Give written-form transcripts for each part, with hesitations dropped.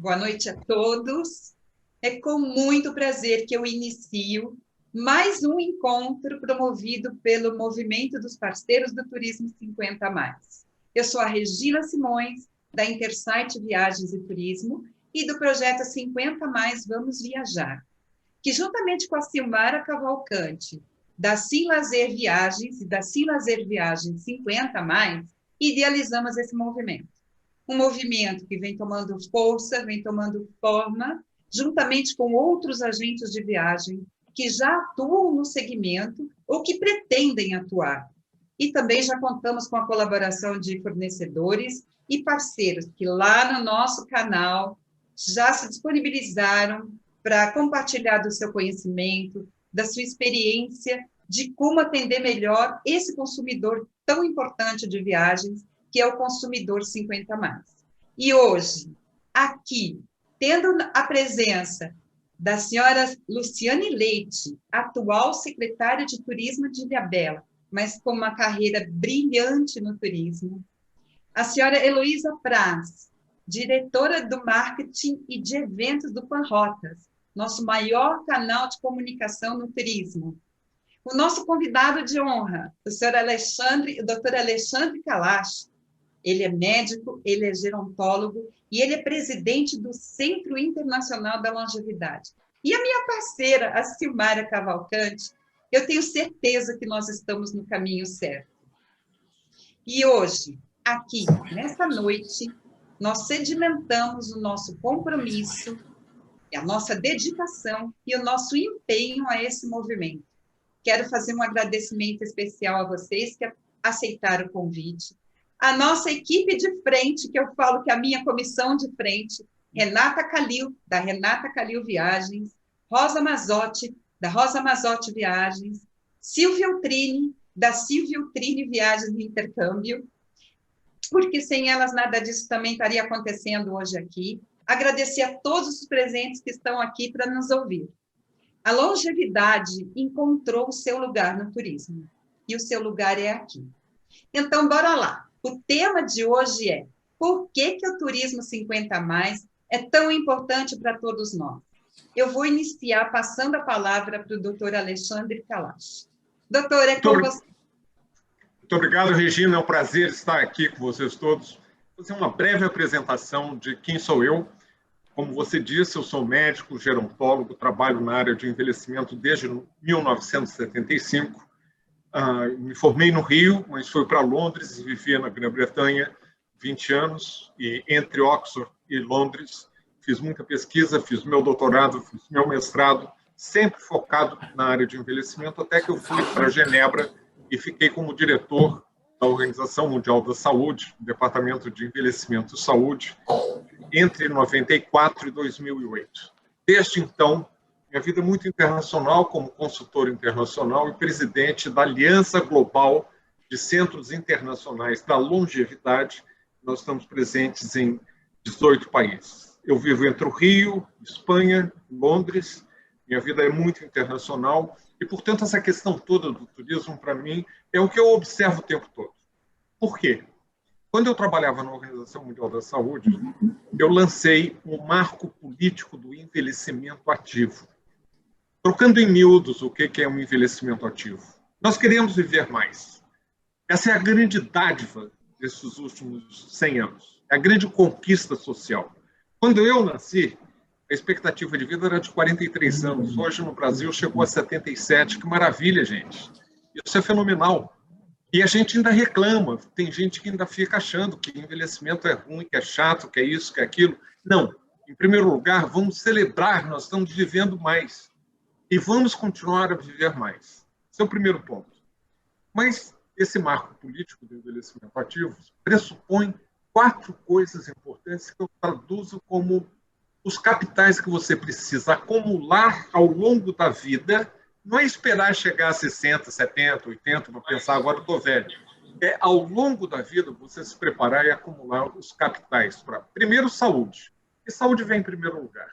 Boa noite a todos. É com muito prazer que eu inicio mais um encontro promovido pelo Movimento dos Parceiros do Turismo 50 Mais. Eu sou a Regina Simões, da Intersite Viagens e Turismo, e do projeto 50 Mais Vamos Viajar, que juntamente com a Silmara Cavalcante, da Sim Lazer Viagens e da Sim Lazer Viagens 50 Mais, idealizamos esse movimento. Um movimento que vem tomando força, vem tomando forma, juntamente com outros agentes de viagem que já atuam no segmento ou que pretendem atuar. E também já contamos com a colaboração de fornecedores e parceiros que lá no nosso canal já se disponibilizaram para compartilhar do seu conhecimento, da sua experiência, de como atender melhor esse consumidor tão importante de viagens, que é o consumidor 50 mais. E hoje, aqui, tendo a presença da senhora Luciane Leite, atual secretária de Turismo de Ilhabela, mas com uma carreira brilhante no turismo, a senhora Heloísa Praz, diretora do marketing e de eventos do Panrotas, nosso maior canal de comunicação no turismo. O nosso convidado de honra, o Dr. Alexandre Kalash. Ele é médico, ele é gerontólogo e ele é presidente do Centro Internacional da Longevidade. E a minha parceira, a Silmara Cavalcante, eu tenho certeza que nós estamos no caminho certo. E hoje, aqui, nessa noite, nós sedimentamos o nosso compromisso, a nossa dedicação e o nosso empenho a esse movimento. Quero fazer um agradecimento especial a vocês que aceitaram o convite. A nossa equipe de frente, que eu falo que é a minha comissão de frente, Renata Calil, da Renata Calil Viagens, Rosa Mazotti, da Rosa Mazotti Viagens, Silvia Utrini, da Silvia Utrini Viagens e Intercâmbio, porque sem elas nada disso também estaria acontecendo hoje aqui. Agradecer a todos os presentes que estão aqui para nos ouvir. A longevidade encontrou o seu lugar no turismo, e o seu lugar é aqui. Então, bora lá. O tema de hoje é: por que o turismo 50 mais é tão importante para todos nós? Eu vou iniciar passando a palavra para o doutor Alexandre Kalash. Doutor, é com você. Muito obrigado, Regina. É um prazer estar aqui com vocês todos. Vou fazer uma breve apresentação de quem sou eu. Como você disse, eu sou médico, gerontólogo, trabalho na área de envelhecimento desde 1975. Me formei no Rio, mas fui para Londres e vivia na Grã-Bretanha 20 anos. E entre Oxford e Londres, fiz muita pesquisa, fiz meu doutorado, fiz meu mestrado, sempre focado na área de envelhecimento, até que eu fui para Genebra e fiquei como diretor da Organização Mundial da Saúde, Departamento de Envelhecimento e Saúde, entre 94 e 2008. Desde então, minha vida é muito internacional, como consultor internacional e presidente da Aliança Global de Centros Internacionais da Longevidade. Nós estamos presentes em 18 países. Eu vivo entre o Rio, Espanha, Londres. Minha vida é muito internacional e, portanto, essa questão toda do turismo, para mim, é o que eu observo o tempo todo. Por quê? Quando eu trabalhava na Organização Mundial da Saúde, eu lancei um marco político do envelhecimento ativo. Trocando em miúdos o que é um envelhecimento ativo. Nós queremos viver mais. Essa é a grande dádiva desses últimos 100 anos. É a grande conquista social. Quando eu nasci, a expectativa de vida era de 43 anos. Hoje, no Brasil, chegou a 77. Que maravilha, gente. Isso é fenomenal. E a gente ainda reclama. Tem gente que ainda fica achando que envelhecimento é ruim, que é chato, que é isso, que é aquilo. Não. Em primeiro lugar, vamos celebrar. Nós estamos vivendo mais. E vamos continuar a viver mais. Esse é o primeiro ponto. Mas esse marco político do envelhecimento ativo pressupõe 4 coisas importantes que eu traduzo como os capitais que você precisa acumular ao longo da vida. Não é esperar chegar a 60, 70, 80 para pensar, agora eu estou velho. É ao longo da vida você se preparar e acumular os capitais para, primeiro, saúde. E saúde vem em primeiro lugar.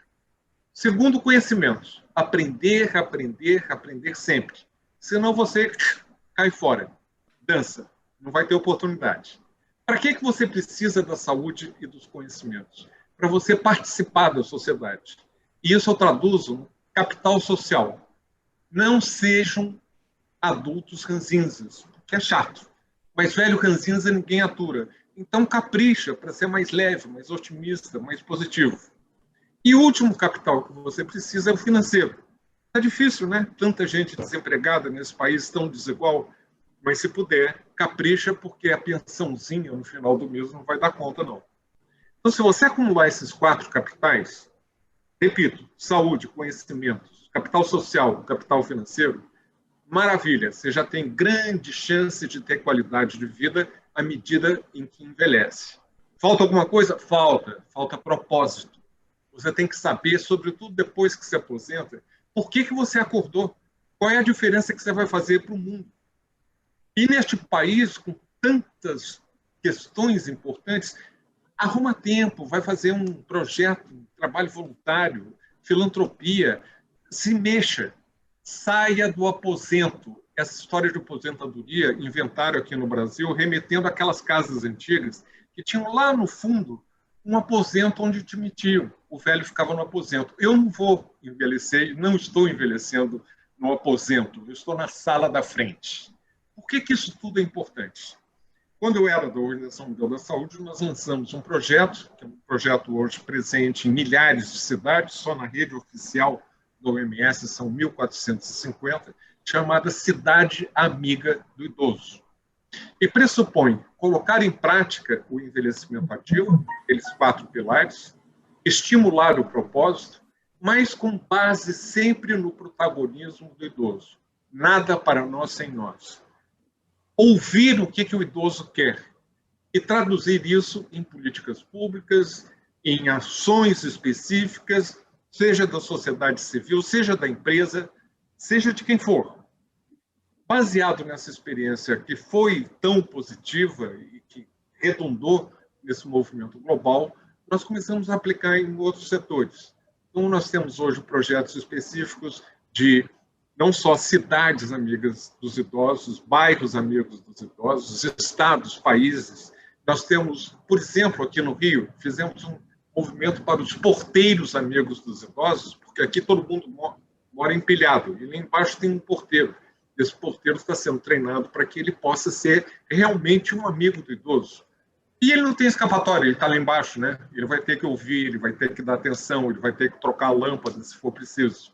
Segundo, conhecimento. Aprender, aprender, aprender sempre. Senão você cai fora. Dança. Não vai ter oportunidade. Para que você precisa da saúde e dos conhecimentos? para você participar da sociedade. E isso eu traduzo no capital social. Não sejam adultos ranzinzas, que é chato. Mas velho ranzinza ninguém atura. Então capricha para ser mais leve, mais otimista, mais positivo. E o último capital que você precisa é o financeiro. Está difícil, né? Tanta gente desempregada nesse país tão desigual, mas se puder, capricha, porque a pensãozinha no final do mês não vai dar conta, não. Então, se você acumular esses 4 capitais, repito, saúde, conhecimentos, capital social, capital financeiro, maravilha, você já tem grande chance de ter qualidade de vida à medida em que envelhece. Falta alguma coisa? Falta propósito. Você tem que saber, sobretudo depois que se aposenta, por que você acordou, qual é a diferença que você vai fazer para o mundo. E neste país, com tantas questões importantes, arruma tempo, vai fazer um projeto, um trabalho voluntário, filantropia, se mexa, saia do aposento. Essa história de aposentadoria inventaram aqui no Brasil, remetendo àquelas casas antigas que tinham lá no fundo um aposento onde te metiam. O velho ficava no aposento. Eu não vou envelhecer, não estou envelhecendo no aposento, eu estou na sala da frente. Por que isso tudo é importante? Quando eu era da Organização Mundial da Saúde, nós lançamos um projeto, que é um projeto hoje presente em milhares de cidades, só na rede oficial da OMS são 1.450, chamada Cidade Amiga do Idoso. E pressupõe colocar em prática o envelhecimento ativo, aqueles 4 pilares, estimular o propósito, mas com base sempre no protagonismo do idoso. Nada para nós sem nós. Ouvir o que o idoso quer e traduzir isso em políticas públicas, em ações específicas, seja da sociedade civil, seja da empresa, seja de quem for. Baseado nessa experiência que foi tão positiva e que redundou nesse movimento global, nós começamos a aplicar em outros setores. Então, nós temos hoje projetos específicos de não só cidades amigas dos idosos, bairros amigos dos idosos, estados, países. Nós temos, por exemplo, aqui no Rio, fizemos um movimento para os porteiros amigos dos idosos, porque aqui todo mundo mora empilhado, e lá embaixo tem um porteiro. Esse porteiro está sendo treinado para que ele possa ser realmente um amigo do idoso. E ele não tem escapatória, ele está lá embaixo, né? Ele vai ter que ouvir, ele vai ter que dar atenção, ele vai ter que trocar a lâmpada se for preciso.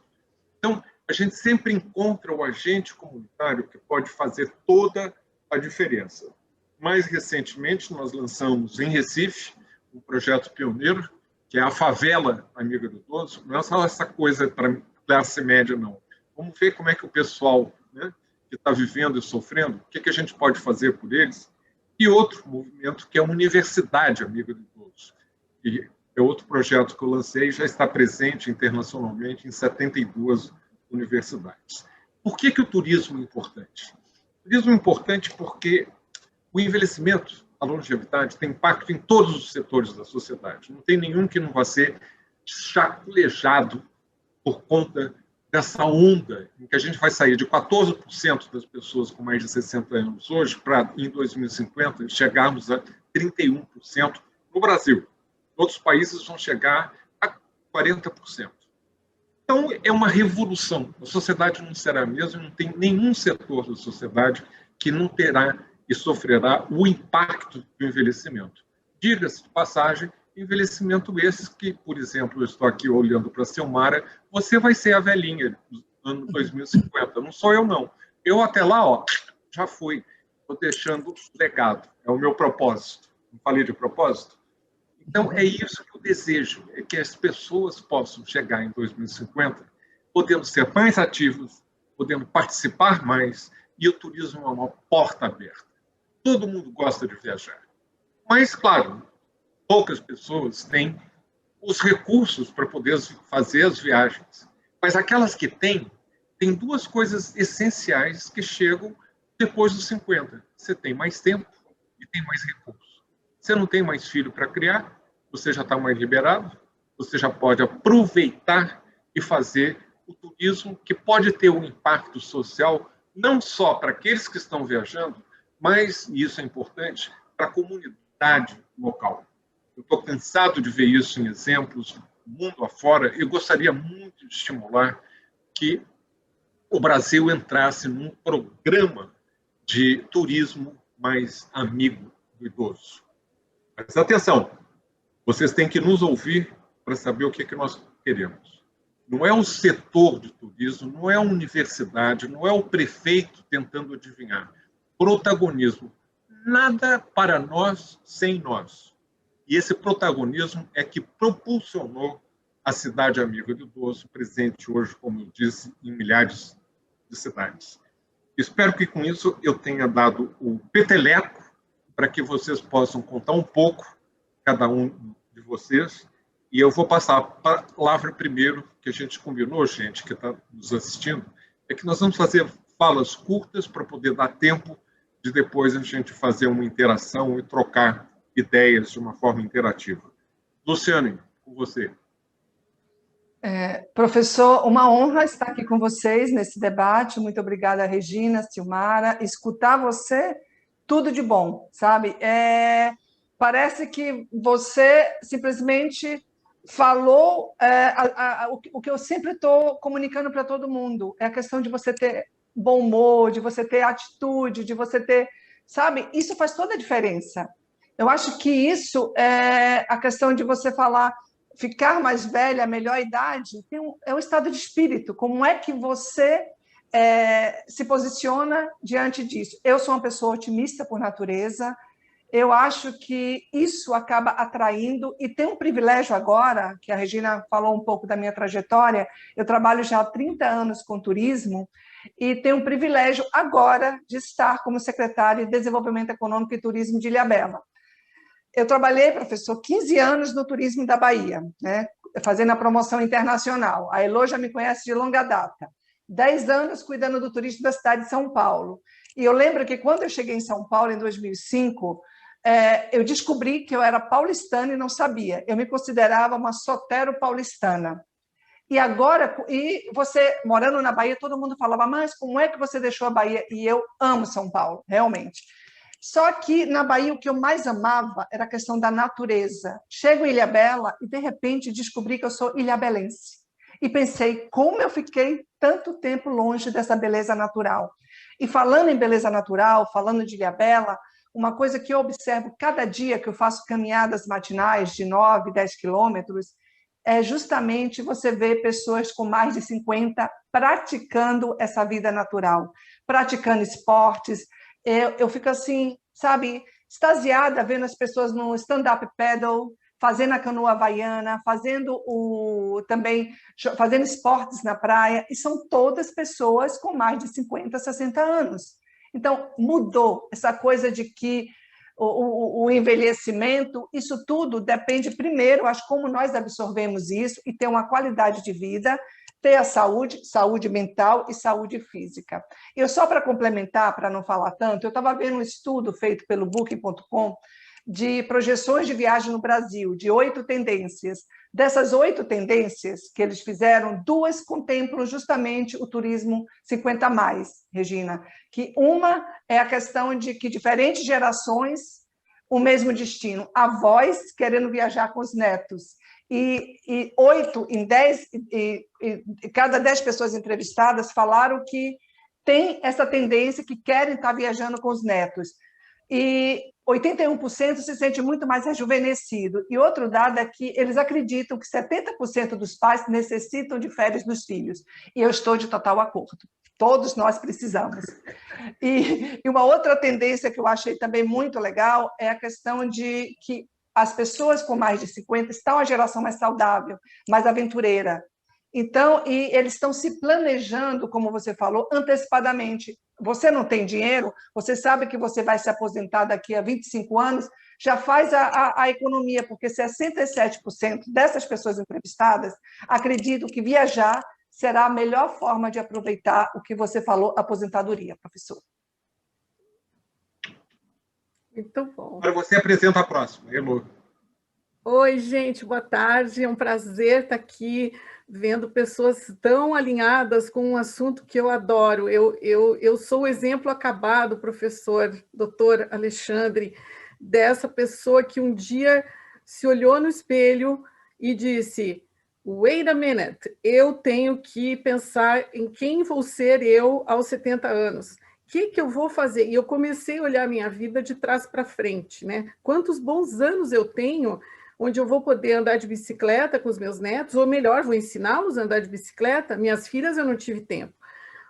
Então, a gente sempre encontra o agente comunitário que pode fazer toda a diferença. Mais recentemente, nós lançamos em Recife um projeto pioneiro, que é a Favela Amiga do Idoso. Não é só essa coisa para classe média, não. Vamos ver como é que o pessoal, né, que está vivendo e sofrendo, o que a gente pode fazer por eles. E outro movimento, que é a Universidade Amiga do Idoso. E é outro projeto que eu lancei, já está presente internacionalmente em 72 universidades. Por que o turismo é importante? O turismo é importante porque o envelhecimento, a longevidade, tem impacto em todos os setores da sociedade. Não tem nenhum que não vá ser chaculejado por conta dessa onda em que a gente vai sair de 14% das pessoas com mais de 60 anos hoje para, em 2050, chegarmos a 31% no Brasil. Outros países vão chegar a 40%. Então, é uma revolução. A sociedade não será a mesma, não tem nenhum setor da sociedade que não terá e sofrerá o impacto do envelhecimento. Diga-se de passagem, envelhecimento esses que, por exemplo, eu estou aqui olhando para a Silmara, você vai ser a velhinha do ano 2050. Não sou eu, não. Eu até lá, já fui. Estou deixando legado. É o meu propósito. Não falei de propósito? Então, é isso que eu desejo, é que as pessoas possam chegar em 2050 podendo ser mais ativos, podendo participar mais, e o turismo é uma porta aberta. Todo mundo gosta de viajar. Mas, claro, poucas pessoas têm os recursos para poder fazer as viagens. Mas aquelas que têm 2 coisas essenciais que chegam depois dos 50. Você tem mais tempo e tem mais recursos. Você não tem mais filho para criar, você já está mais liberado, você já pode aproveitar e fazer o turismo que pode ter um impacto social não só para aqueles que estão viajando, mas, e isso é importante, para a comunidade local. Eu estou cansado de ver isso em exemplos mundo afora e gostaria muito de estimular que o Brasil entrasse num programa de turismo mais amigo do idoso. Mas atenção, vocês têm que nos ouvir para saber o que nós queremos. Não é o setor de turismo, não é a universidade, não é o prefeito tentando adivinhar. Protagonismo. Nada para nós sem nós. E esse protagonismo é que propulsionou a cidade amiga do idoso, presente hoje, como eu disse, em milhares de cidades. Espero que com isso eu tenha dado o peteleco para que vocês possam contar um pouco, cada um de vocês, e eu vou passar a palavra primeiro, que a gente combinou, gente, que está nos assistindo, é que nós vamos fazer falas curtas para poder dar tempo de depois a gente fazer uma interação e trocar ideias de uma forma interativa. Luciane, com você. Professor, uma honra estar aqui com vocês nesse debate. Muito obrigada, Regina, Silmara. Escutar você, tudo de bom, sabe? Parece que você simplesmente falou o que eu sempre estou comunicando para todo mundo. É a questão de você ter bom humor, de você ter atitude, de você ter... Sabe? Isso faz toda a diferença. Eu acho que isso é a questão de você falar... Ficar mais velha, a melhor idade, é um estado de espírito. Como é que você se posiciona diante disso? Eu sou uma pessoa otimista por natureza, eu acho que isso acaba atraindo, e tem um privilégio agora, que a Regina falou um pouco da minha trajetória, eu trabalho já há 30 anos com turismo, e tenho um privilégio agora de estar como secretária de Desenvolvimento Econômico e Turismo de Ilhabela. Eu trabalhei, professor, 15 anos no turismo da Bahia, né? Fazendo a promoção internacional. A Elô já me conhece de longa data. 10 anos cuidando do turismo da cidade de São Paulo. E eu lembro que quando eu cheguei em São Paulo, em 2005, eu descobri que eu era paulistana e não sabia. Eu me considerava uma sotero-paulistana. E agora, você, morando na Bahia, todo mundo falava, mas como é que você deixou a Bahia? E eu amo São Paulo, realmente. Só que na Bahia o que eu mais amava era a questão da natureza. Chego em Ilhabela e, de repente, descobri que eu sou ilhabelense. E pensei, como eu fiquei tanto tempo longe dessa beleza natural. E falando em beleza natural, falando de Ilhabela, uma coisa que eu observo cada dia que eu faço caminhadas matinais de 9, 10 quilômetros, é justamente você ver pessoas com mais de 50 praticando essa vida natural, praticando esportes. Eu fico assim, sabe, extasiada vendo as pessoas no stand-up paddle, fazendo a canoa havaiana, fazendo esportes na praia, e são todas pessoas com mais de 50, 60 anos. Então, mudou essa coisa de que o envelhecimento, isso tudo depende, primeiro, acho, como nós absorvemos isso e ter uma qualidade de vida, ter a saúde mental e saúde física. Eu, só para complementar, para não falar tanto, eu estava vendo um estudo feito pelo Booking.com de projeções de viagem no Brasil, de 8 tendências. Dessas 8 tendências que eles fizeram, 2 contemplam justamente o turismo 50+, Regina, que uma é a questão de que diferentes gerações, o mesmo destino, avós querendo viajar com os netos, e 8 em 10, cada 10 pessoas entrevistadas falaram que tem essa tendência, que querem estar viajando com os netos. E 81% se sente muito mais rejuvenescido. E outro dado é que eles acreditam que 70% dos pais necessitam de férias dos filhos. E eu estou de total acordo. Todos nós precisamos. E uma outra tendência que eu achei também muito legal é a questão de que as pessoas com mais de 50 estão uma geração mais saudável, mais aventureira. Então, e eles estão se planejando, como você falou, antecipadamente. Você não tem dinheiro, você sabe que você vai se aposentar daqui a 25 anos, já faz a economia, porque 67% dessas pessoas entrevistadas acreditam que viajar será a melhor forma de aproveitar o que você falou, aposentadoria, professor. Muito bom. Agora você apresenta a próxima, Elô. Oi, gente, boa tarde. É um prazer estar aqui vendo pessoas tão alinhadas com um assunto que eu adoro. Eu sou o exemplo acabado, professor, doutor Alexandre, dessa pessoa que um dia se olhou no espelho e disse: wait a minute, eu tenho que pensar em quem vou ser eu aos 70 anos. O que eu vou fazer? E eu comecei a olhar a minha vida de trás para frente, né? Quantos bons anos eu tenho onde eu vou poder andar de bicicleta com os meus netos, ou melhor, vou ensiná-los a andar de bicicleta. Minhas filhas eu não tive tempo.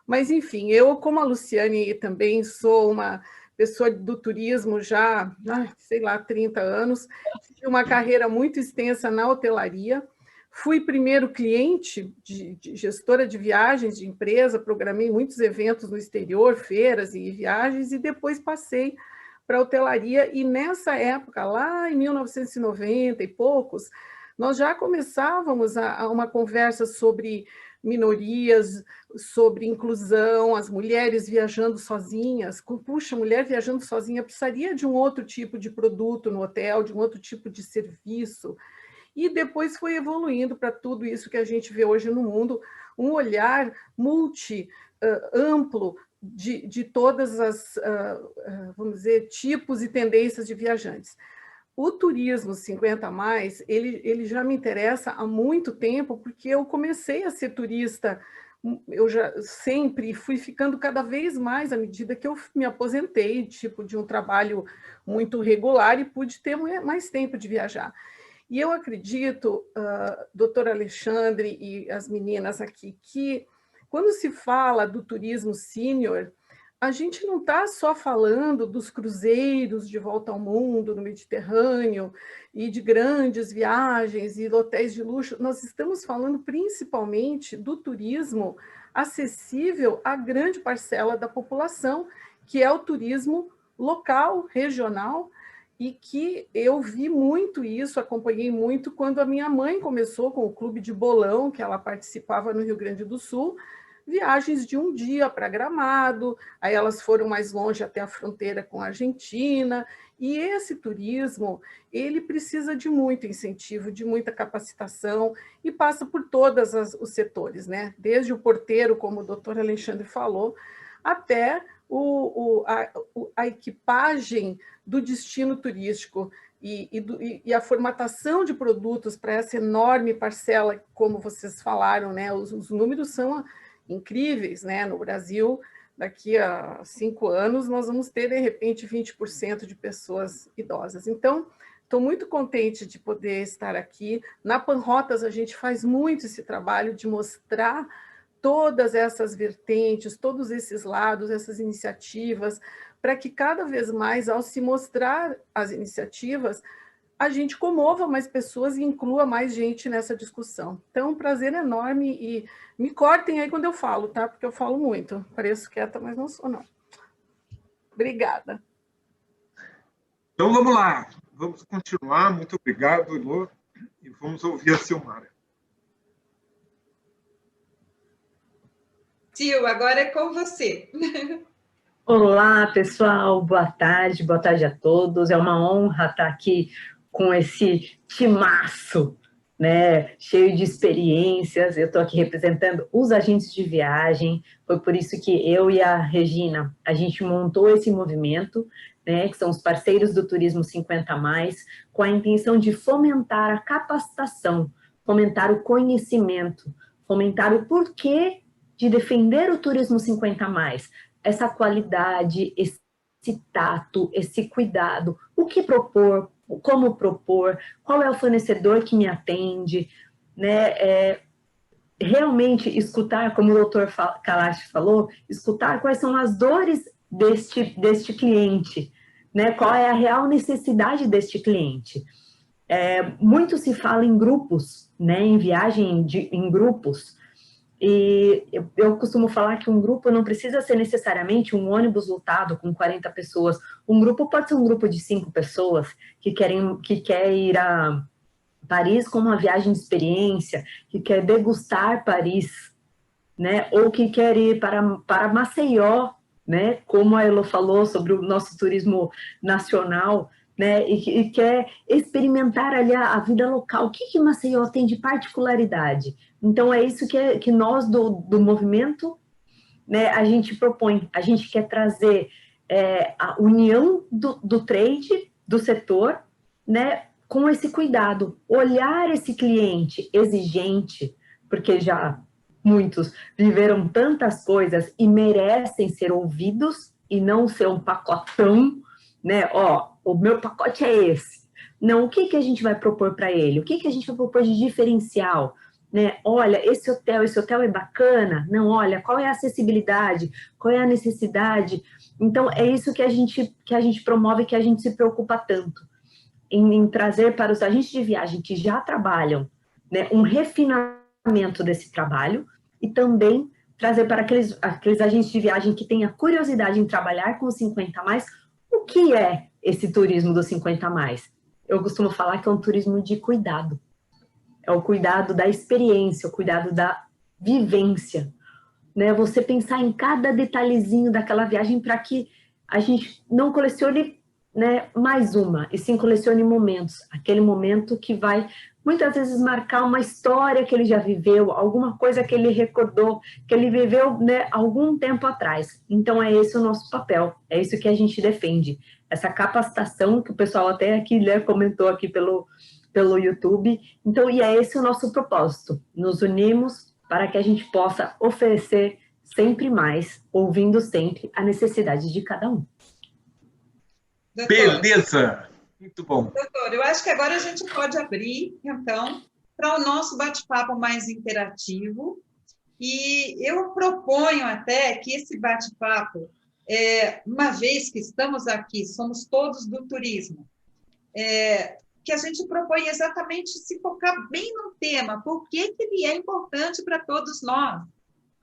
Mas, enfim, eu, como a Luciane, também sou uma pessoa do turismo já, sei lá, 30 anos, tive uma carreira muito extensa na hotelaria, fui primeiro cliente de gestora de viagens de empresa, programei muitos eventos no exterior, feiras e viagens, e depois passei para a hotelaria, e nessa época, lá em 1990 e poucos, nós já começávamos a uma conversa sobre minorias, sobre inclusão, as mulheres viajando sozinhas. Puxa, mulher viajando sozinha precisaria de um outro tipo de produto no hotel, de um outro tipo de serviço. E depois foi evoluindo para tudo isso que a gente vê hoje no mundo, um olhar amplo de todas as, vamos dizer, tipos e tendências de viajantes. O turismo 50 a mais, ele já me interessa há muito tempo, porque eu comecei a ser turista, eu já sempre fui ficando cada vez mais à medida que eu me aposentei, tipo, de um trabalho muito regular, e pude ter mais tempo de viajar. E eu acredito, doutor Alexandre e as meninas aqui, que quando se fala do turismo sênior, a gente não está só falando dos cruzeiros de volta ao mundo no Mediterrâneo e de grandes viagens e hotéis de luxo, nós estamos falando principalmente do turismo acessível à grande parcela da população, que é o turismo local, regional, e que eu vi muito isso, acompanhei muito quando a minha mãe começou com o Clube de Bolão, que ela participava no Rio Grande do Sul, viagens de um dia para Gramado, aí elas foram mais longe até a fronteira com a Argentina, e esse turismo, ele precisa de muito incentivo, de muita capacitação, e passa por todos os setores, né? Desde o porteiro, como o doutor Alexandre falou, até a equipagem do destino turístico e a formatação de produtos para essa enorme parcela, como vocês falaram, né? Os números são incríveis, né? No Brasil, daqui a 5 anos, nós vamos ter, de repente, 20% de pessoas idosas. Então, estou muito contente de poder estar aqui. Na Panrotas, a gente faz muito esse trabalho de mostrar todas essas vertentes, todos esses lados, essas iniciativas, para que cada vez mais, ao se mostrar as iniciativas, a gente comova mais pessoas e inclua mais gente nessa discussão. Então, um prazer enorme, e me cortem aí quando eu falo, tá? Porque eu falo muito. Pareço quieta, mas não sou, não. Obrigada. Então, vamos lá. Vamos continuar. Muito obrigado, Elô. E vamos ouvir a Silmara. Sil, agora é com você. Olá, pessoal. Boa tarde a todos. É uma honra estar aqui com esse timaço, né, cheio de experiências. Eu estou aqui representando os agentes de viagem. Foi por isso que eu e a Regina, a gente montou esse movimento, né, que são os parceiros do Turismo 50 a mais, com a intenção de fomentar a capacitação, fomentar o conhecimento, fomentar o porquê de defender o Turismo 50 a mais, essa qualidade, esse tato, esse cuidado, o que propor, como propor, qual é o fornecedor que me atende, né? Realmente escutar, como o doutor Kalash falou, escutar quais são as dores deste cliente, né? Qual é a real necessidade deste cliente. Muito se fala em grupos, né? Em viagem em grupos, e eu costumo falar que um grupo não precisa ser necessariamente um ônibus lotado com 40 pessoas. Um grupo pode ser um grupo de 5 pessoas que quer ir a Paris com uma viagem de experiência, que quer degustar Paris, né? Ou que quer ir para Maceió, né? Como a Elo falou sobre o nosso turismo nacional, né? E quer experimentar ali a vida local. O que Maceió tem de particularidade? Então, é isso que nós do movimento, né, a gente propõe. A gente quer trazer a união do trade, do setor, né, com esse cuidado, olhar esse cliente exigente, porque já muitos viveram tantas coisas e merecem ser ouvidos e não ser um pacotão, né? Ó, o meu pacote é esse. Não, o que que a gente vai propor para ele? O que que a gente vai propor de diferencial? Né? Olha, esse hotel é bacana? Não, olha, qual é a acessibilidade? Qual é a necessidade? Então, é isso que a gente promove, que a gente se preocupa tanto, em trazer para os agentes de viagem que já trabalham, né, um refinamento desse trabalho e também trazer para aqueles agentes de viagem que têm a curiosidade em trabalhar com os 50 a mais, o que é esse turismo dos 50 a mais? Eu costumo falar que é um turismo de cuidado. É o cuidado da experiência, o cuidado da vivência, né? Você pensar em cada detalhezinho daquela viagem para que a gente não colecione, né, mais uma, e sim colecione momentos. Aquele momento que vai, muitas vezes, marcar uma história que ele já viveu, alguma coisa que ele recordou, que ele viveu, né, algum tempo atrás. Então, é esse o nosso papel, é isso que a gente defende. Essa capacitação que o pessoal até aqui, né, comentou aqui pelo YouTube. Então, e é esse o nosso propósito. Nos unimos para que a gente possa oferecer sempre mais, ouvindo sempre a necessidade de cada um. Doutor, beleza! Muito bom. Doutor, eu acho que agora a gente pode abrir, então, para o nosso bate-papo mais interativo. E eu proponho até que esse bate-papo, uma vez que estamos aqui, somos todos do turismo, que a gente propõe exatamente se focar bem no tema, por que ele é importante para todos nós.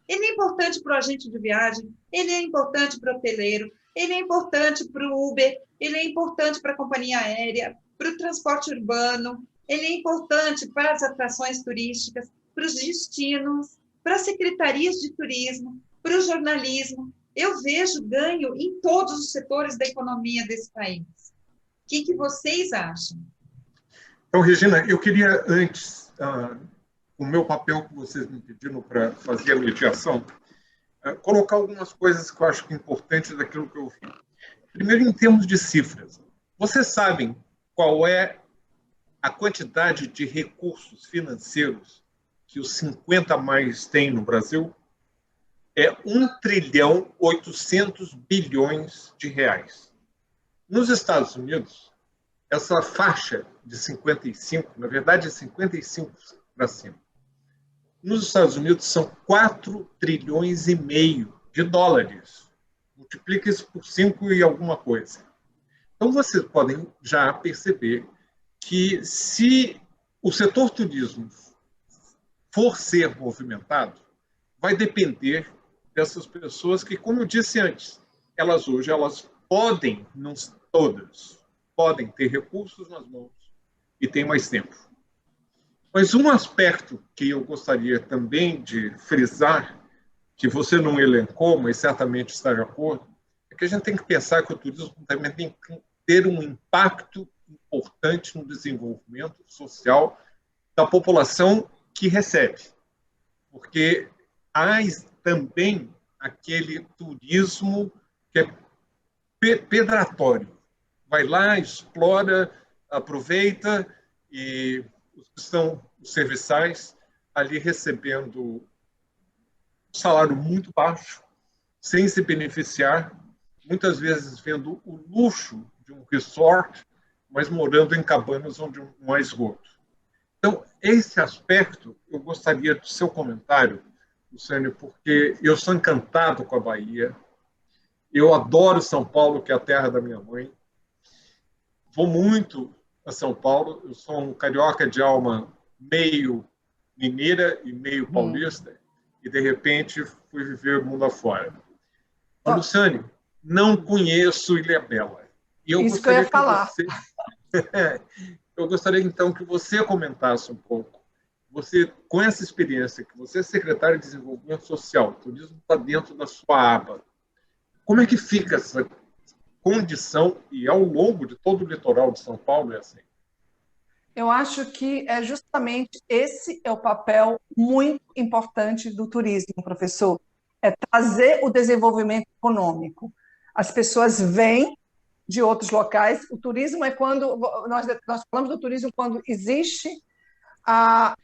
Ele é importante para o agente de viagem, ele é importante para o hoteleiro, ele é importante para o Uber, ele é importante para a companhia aérea, para o transporte urbano, ele é importante para as atrações turísticas, para os destinos, para as secretarias de turismo, para o jornalismo. Eu vejo ganho em todos os setores da economia desse país. O que vocês acham? Então, Regina, eu queria antes, o meu papel que vocês me pediram para fazer a mediação, colocar algumas coisas que eu acho que é importante daquilo que eu vi. Primeiro, em termos de cifras. Vocês sabem qual é a quantidade de recursos financeiros que os 50 mais têm no Brasil? É 1,8 trilhões de reais. Nos Estados Unidos, essa faixa de 55, na verdade, é 55 para cima. Nos Estados Unidos, são 4,5 trilhões de dólares. Multiplica isso por 5 e alguma coisa. Então, vocês podem já perceber que, se o setor turismo for ser movimentado, vai depender dessas pessoas que, como eu disse antes, elas podem, não todas, podem ter recursos nas mãos e têm mais tempo. Mas um aspecto que eu gostaria também de frisar, que você não elencou, mas certamente está de acordo, é que a gente tem que pensar que o turismo também tem que ter um impacto importante no desenvolvimento social da população que recebe. Porque há também aquele turismo que é pedratório. Vai lá, explora, aproveita, e estão os serviçais ali recebendo um salário muito baixo, sem se beneficiar, muitas vezes vendo o luxo de um resort, mas morando em cabanas onde não há esgoto. Então, esse aspecto, eu gostaria do seu comentário, Luciane, porque eu sou encantado com a Bahia, eu adoro São Paulo, que é a terra da minha mãe, vou muito a São Paulo, eu sou um carioca de alma meio mineira e meio paulista, e de repente fui viver o mundo afora. Luciane, não conheço Ilhabela. E isso que eu ia falar. Eu gostaria, então, que você comentasse um pouco. Você, com essa experiência, que você é secretário de Desenvolvimento Social, o turismo está dentro da sua aba. Como é que fica essa condição, e ao longo de todo o litoral de São Paulo é assim? Eu acho que é justamente esse é o papel muito importante do turismo, professor, é trazer o desenvolvimento econômico. As pessoas vêm de outros locais. O turismo é quando nós falamos do turismo quando existe a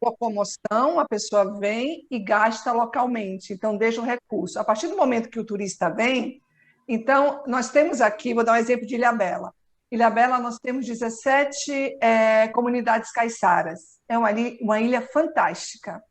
locomoção, a pessoa vem e gasta localmente, então deixa o recurso. A partir do momento que o turista vem, então nós temos aqui, vou dar um exemplo de Ilhabela. Ilhabela, nós temos 17 comunidades caiçaras. É uma ilha fantástica.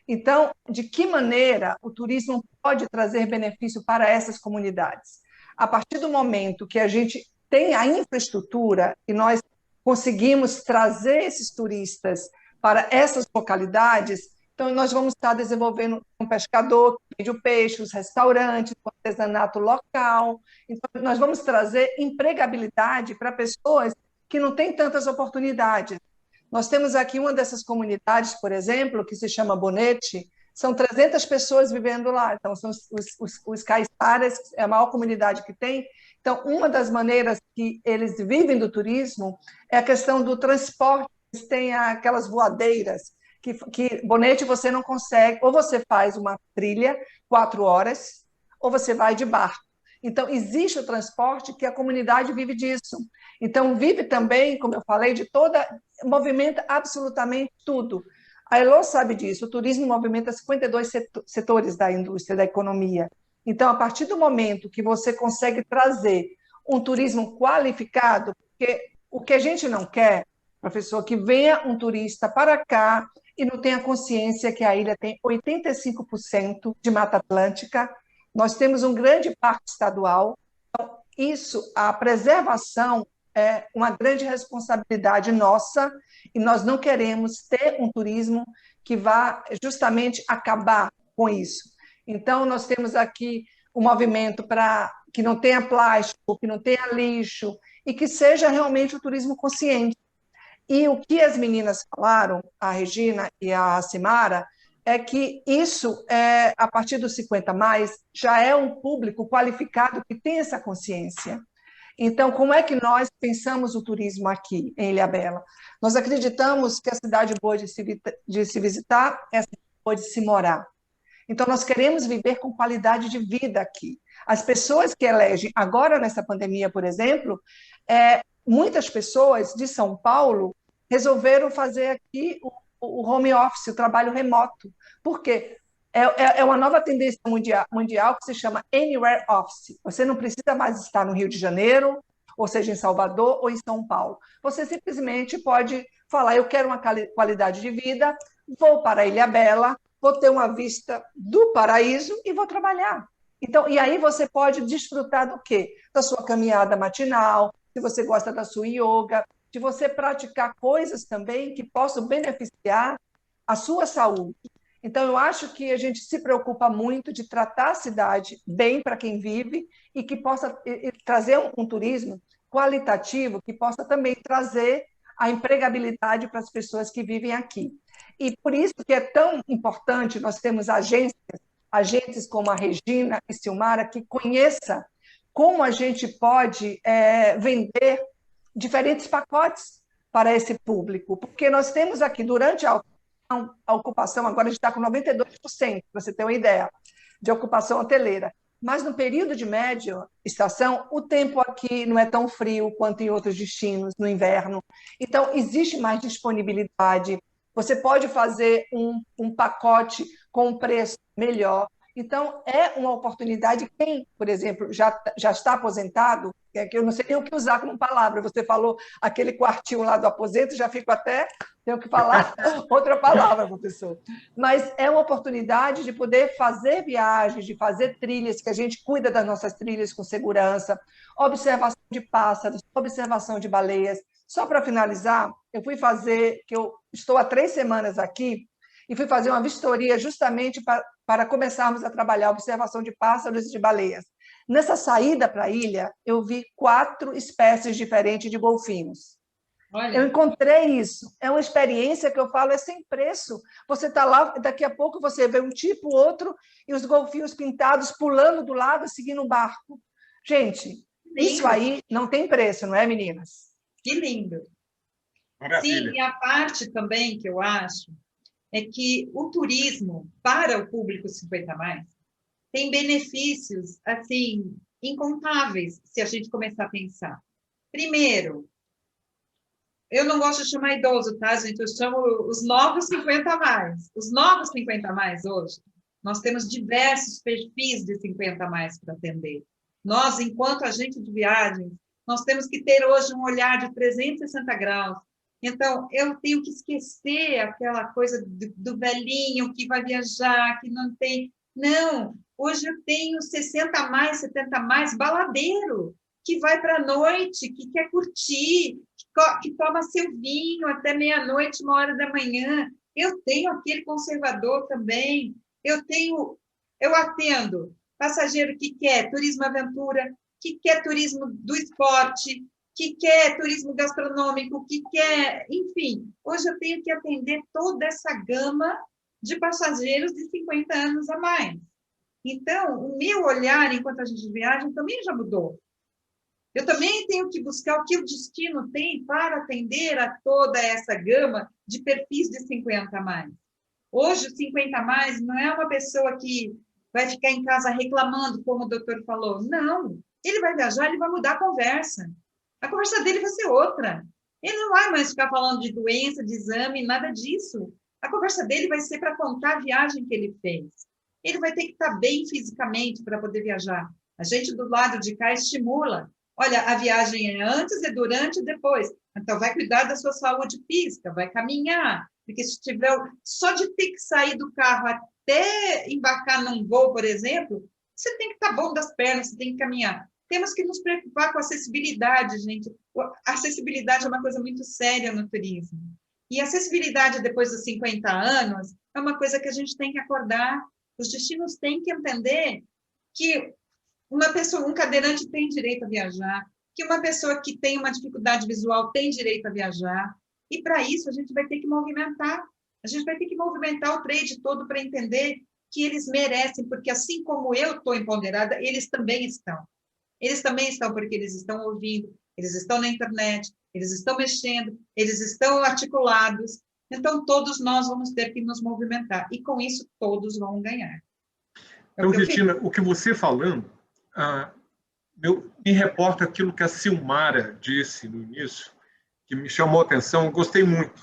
Então, de que maneira o turismo pode trazer benefício para essas comunidades? A partir do momento que a gente tem a infraestrutura e nós conseguimos trazer esses turistas para essas localidades, então nós vamos estar desenvolvendo um pescador que vende o peixe, os restaurantes, o artesanato local. Então, nós vamos trazer empregabilidade para pessoas que não têm tantas oportunidades. Nós temos aqui uma dessas comunidades, por exemplo, que se chama Bonete, são 300 pessoas vivendo lá, então são os caiçaras, é a maior comunidade que tem. Então, uma das maneiras que eles vivem do turismo é a questão do transporte. Eles têm aquelas voadeiras, que Bonete você não consegue, ou você faz uma trilha, 4 horas, ou você vai de barco. Então, existe o transporte que a comunidade vive disso. Então, vive também, como eu falei, movimenta absolutamente tudo. A Elô sabe disso, o turismo movimenta 52 setores da indústria, da economia. Então, a partir do momento que você consegue trazer um turismo qualificado, porque o que a gente não quer, professor, que venha um turista para cá e não tenha consciência que a ilha tem 85% de Mata Atlântica, nós temos um grande parque estadual, então, a preservação é uma grande responsabilidade nossa e nós não queremos ter um turismo que vá justamente acabar com isso. Então, nós temos aqui um movimento para que não tenha plástico, que não tenha lixo e que seja realmente o turismo consciente. E o que as meninas falaram, a Regina e a Simara, é que isso, a partir dos 50 mais, já é um público qualificado que tem essa consciência. Então, como é que nós pensamos o turismo aqui em Ilhabela? Nós acreditamos que a cidade boa de se visitar é a cidade boa de se morar. Então, nós queremos viver com qualidade de vida aqui. As pessoas que elegem, agora nessa pandemia, por exemplo, muitas pessoas de São Paulo resolveram fazer aqui o home office, o trabalho remoto. Por quê? É uma nova tendência mundial que se chama Anywhere Office. Você não precisa mais estar no Rio de Janeiro, ou seja, em Salvador ou em São Paulo. Você simplesmente pode falar, eu quero uma qualidade de vida, vou para Ilhabela, vou ter uma vista do paraíso e vou trabalhar. Então, e aí você pode desfrutar do quê? Da sua caminhada matinal, se você gosta da sua yoga, de você praticar coisas também que possam beneficiar a sua saúde. Então, eu acho que a gente se preocupa muito de tratar a cidade bem para quem vive e que possa trazer um turismo qualitativo, que possa também trazer a empregabilidade para as pessoas que vivem aqui. E por isso que é tão importante nós termos agentes como a Regina e Silmara, que conheça como a gente pode vender diferentes pacotes para esse público, porque nós temos aqui, durante a ocupação, agora a gente está com 92%, para você ter uma ideia, de ocupação hoteleira. Mas no período de média estação, o tempo aqui não é tão frio quanto em outros destinos no inverno. Então, existe mais disponibilidade. Você pode fazer um pacote com um preço melhor. Então, é uma oportunidade. Quem, por exemplo, já está aposentado, que eu não sei nem o que usar como palavra, você falou aquele quartinho lá do aposento, já fico até, tenho que falar outra palavra, professor. Mas é uma oportunidade de poder fazer viagens, de fazer trilhas, que a gente cuida das nossas trilhas com segurança, observação de pássaros, observação de baleias. Só para finalizar, eu fui fazer, que eu estou há 3 semanas aqui, e fui fazer uma vistoria justamente para começarmos a trabalhar a observação de pássaros e de baleias. Nessa saída para a ilha, eu vi 4 espécies diferentes de golfinhos. Olha. Eu encontrei isso. É uma experiência que eu falo, é sem preço. Você está lá, daqui a pouco você vê um tipo, outro, e os golfinhos pintados pulando do lado, seguindo o barco. Gente, isso aí não tem preço, não é, meninas? Que lindo. Maravilha. Sim, e a parte também que eu acho é que o turismo para o público 50 mais tem benefícios assim incontáveis, se a gente começar a pensar. Primeiro, eu não gosto de chamar idoso, tá, gente? Eu chamo os novos 50 a mais. Os novos 50 a mais hoje, nós temos diversos perfis de 50 a mais para atender. Nós, enquanto agente de viagens, nós temos que ter hoje um olhar de 360 graus. Então, eu tenho que esquecer aquela coisa do velhinho que vai viajar, que não tem... Não, hoje eu tenho 60 a mais, 70 a mais, baladeiro, que vai para a noite, que quer curtir, que toma seu vinho até meia-noite, 1h da manhã. Eu tenho aquele conservador também. Eu atendo passageiro que quer turismo aventura, que quer turismo do esporte, que quer turismo gastronômico, que quer... Enfim, hoje eu tenho que atender toda essa gama de passageiros de 50 anos a mais. Então, o meu olhar enquanto agente de viagem também já mudou. Eu também tenho que buscar o que o destino tem para atender a toda essa gama de perfis de 50 a mais. Hoje, o 50 a mais não é uma pessoa que vai ficar em casa reclamando, como o doutor falou. Não, ele vai viajar, ele vai mudar a conversa. A conversa dele vai ser outra. Ele não vai mais ficar falando de doença, de exame, nada disso. A conversa dele vai ser para contar a viagem que ele fez. Ele vai ter que estar bem fisicamente para poder viajar. A gente do lado de cá estimula. Olha, a viagem é antes, é durante e depois. Então, vai cuidar da sua saúde física, vai caminhar. Porque se tiver... Só de ter que sair do carro até embarcar num voo, por exemplo, você tem que estar bom das pernas, você tem que caminhar. Temos que nos preocupar com a acessibilidade, gente. A acessibilidade é uma coisa muito séria no turismo. E a acessibilidade depois dos 50 anos é uma coisa que a gente tem que acordar. Os destinos têm que entender que uma pessoa, um cadeirante tem direito a viajar, que uma pessoa que tem uma dificuldade visual tem direito a viajar. E, para isso, a gente vai ter que movimentar. A gente vai ter que movimentar o trade todo para entender que eles merecem, porque assim como eu estou empoderada, eles também estão. Eles também estão porque eles estão ouvindo, eles estão na internet, eles estão mexendo, eles estão articulados. Então, todos nós vamos ter que nos movimentar. E, com isso, todos vão ganhar. Então, Cristina, o que você falando, me reporta aquilo que a Silmara disse no início, que me chamou a atenção, eu gostei muito,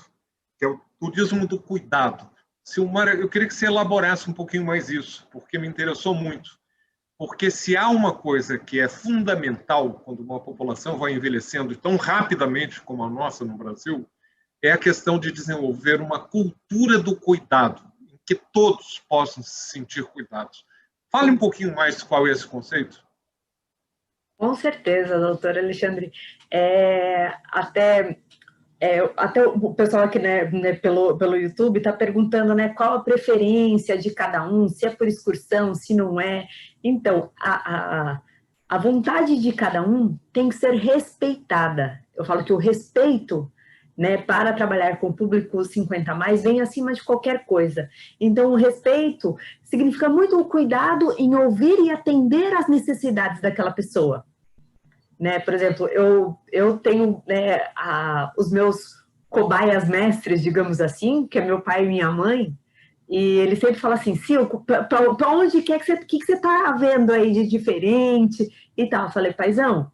que é o turismo do cuidado. Silmara, eu queria que você elaborasse um pouquinho mais isso, porque me interessou muito. Porque se há uma coisa que é fundamental quando uma população vai envelhecendo tão rapidamente como a nossa no Brasil, é a questão de desenvolver uma cultura do cuidado, em que todos possam se sentir cuidados. Fale um pouquinho mais qual é esse conceito. Com certeza, doutor Alexandre. Até o pessoal aqui, né, pelo YouTube está perguntando, né, qual a preferência de cada um, se é por excursão, se não é. Então, a vontade de cada um tem que ser respeitada. Eu falo que o respeito, né, para trabalhar com o público 50 a mais vem acima de qualquer coisa. Então, o respeito significa muito o cuidado em ouvir e atender às necessidades daquela pessoa. Né? Por exemplo, eu tenho, né, os meus cobaias mestres, digamos assim, que é meu pai e minha mãe, e ele sempre fala assim, Sil, para onde que você está vendo aí de diferente e tal? Eu falei, paizão,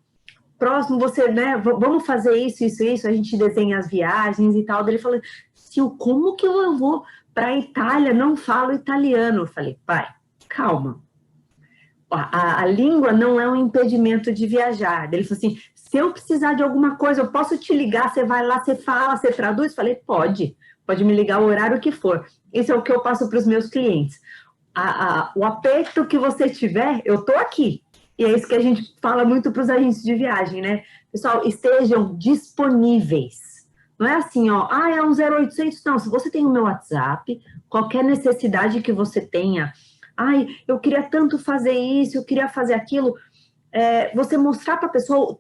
próximo você, né, vamos fazer isso, a gente desenha as viagens e tal. Ele falou, Sil, como que eu vou para a Itália, não falo italiano? Eu falei, pai, calma. A língua não é um impedimento de viajar. Ele falou assim, se eu precisar de alguma coisa, eu posso te ligar, você vai lá, você fala, você traduz? Eu falei, pode me ligar o horário que for. Isso é o que eu passo para os meus clientes. O aperto que você tiver, eu estou aqui. E é isso que a gente fala muito para os agentes de viagem, né? Pessoal, estejam disponíveis. Não é assim, ó, é um 0800, não. Se você tem o meu WhatsApp, qualquer necessidade que você tenha, eu queria tanto fazer isso, eu queria fazer aquilo, você mostrar para a pessoa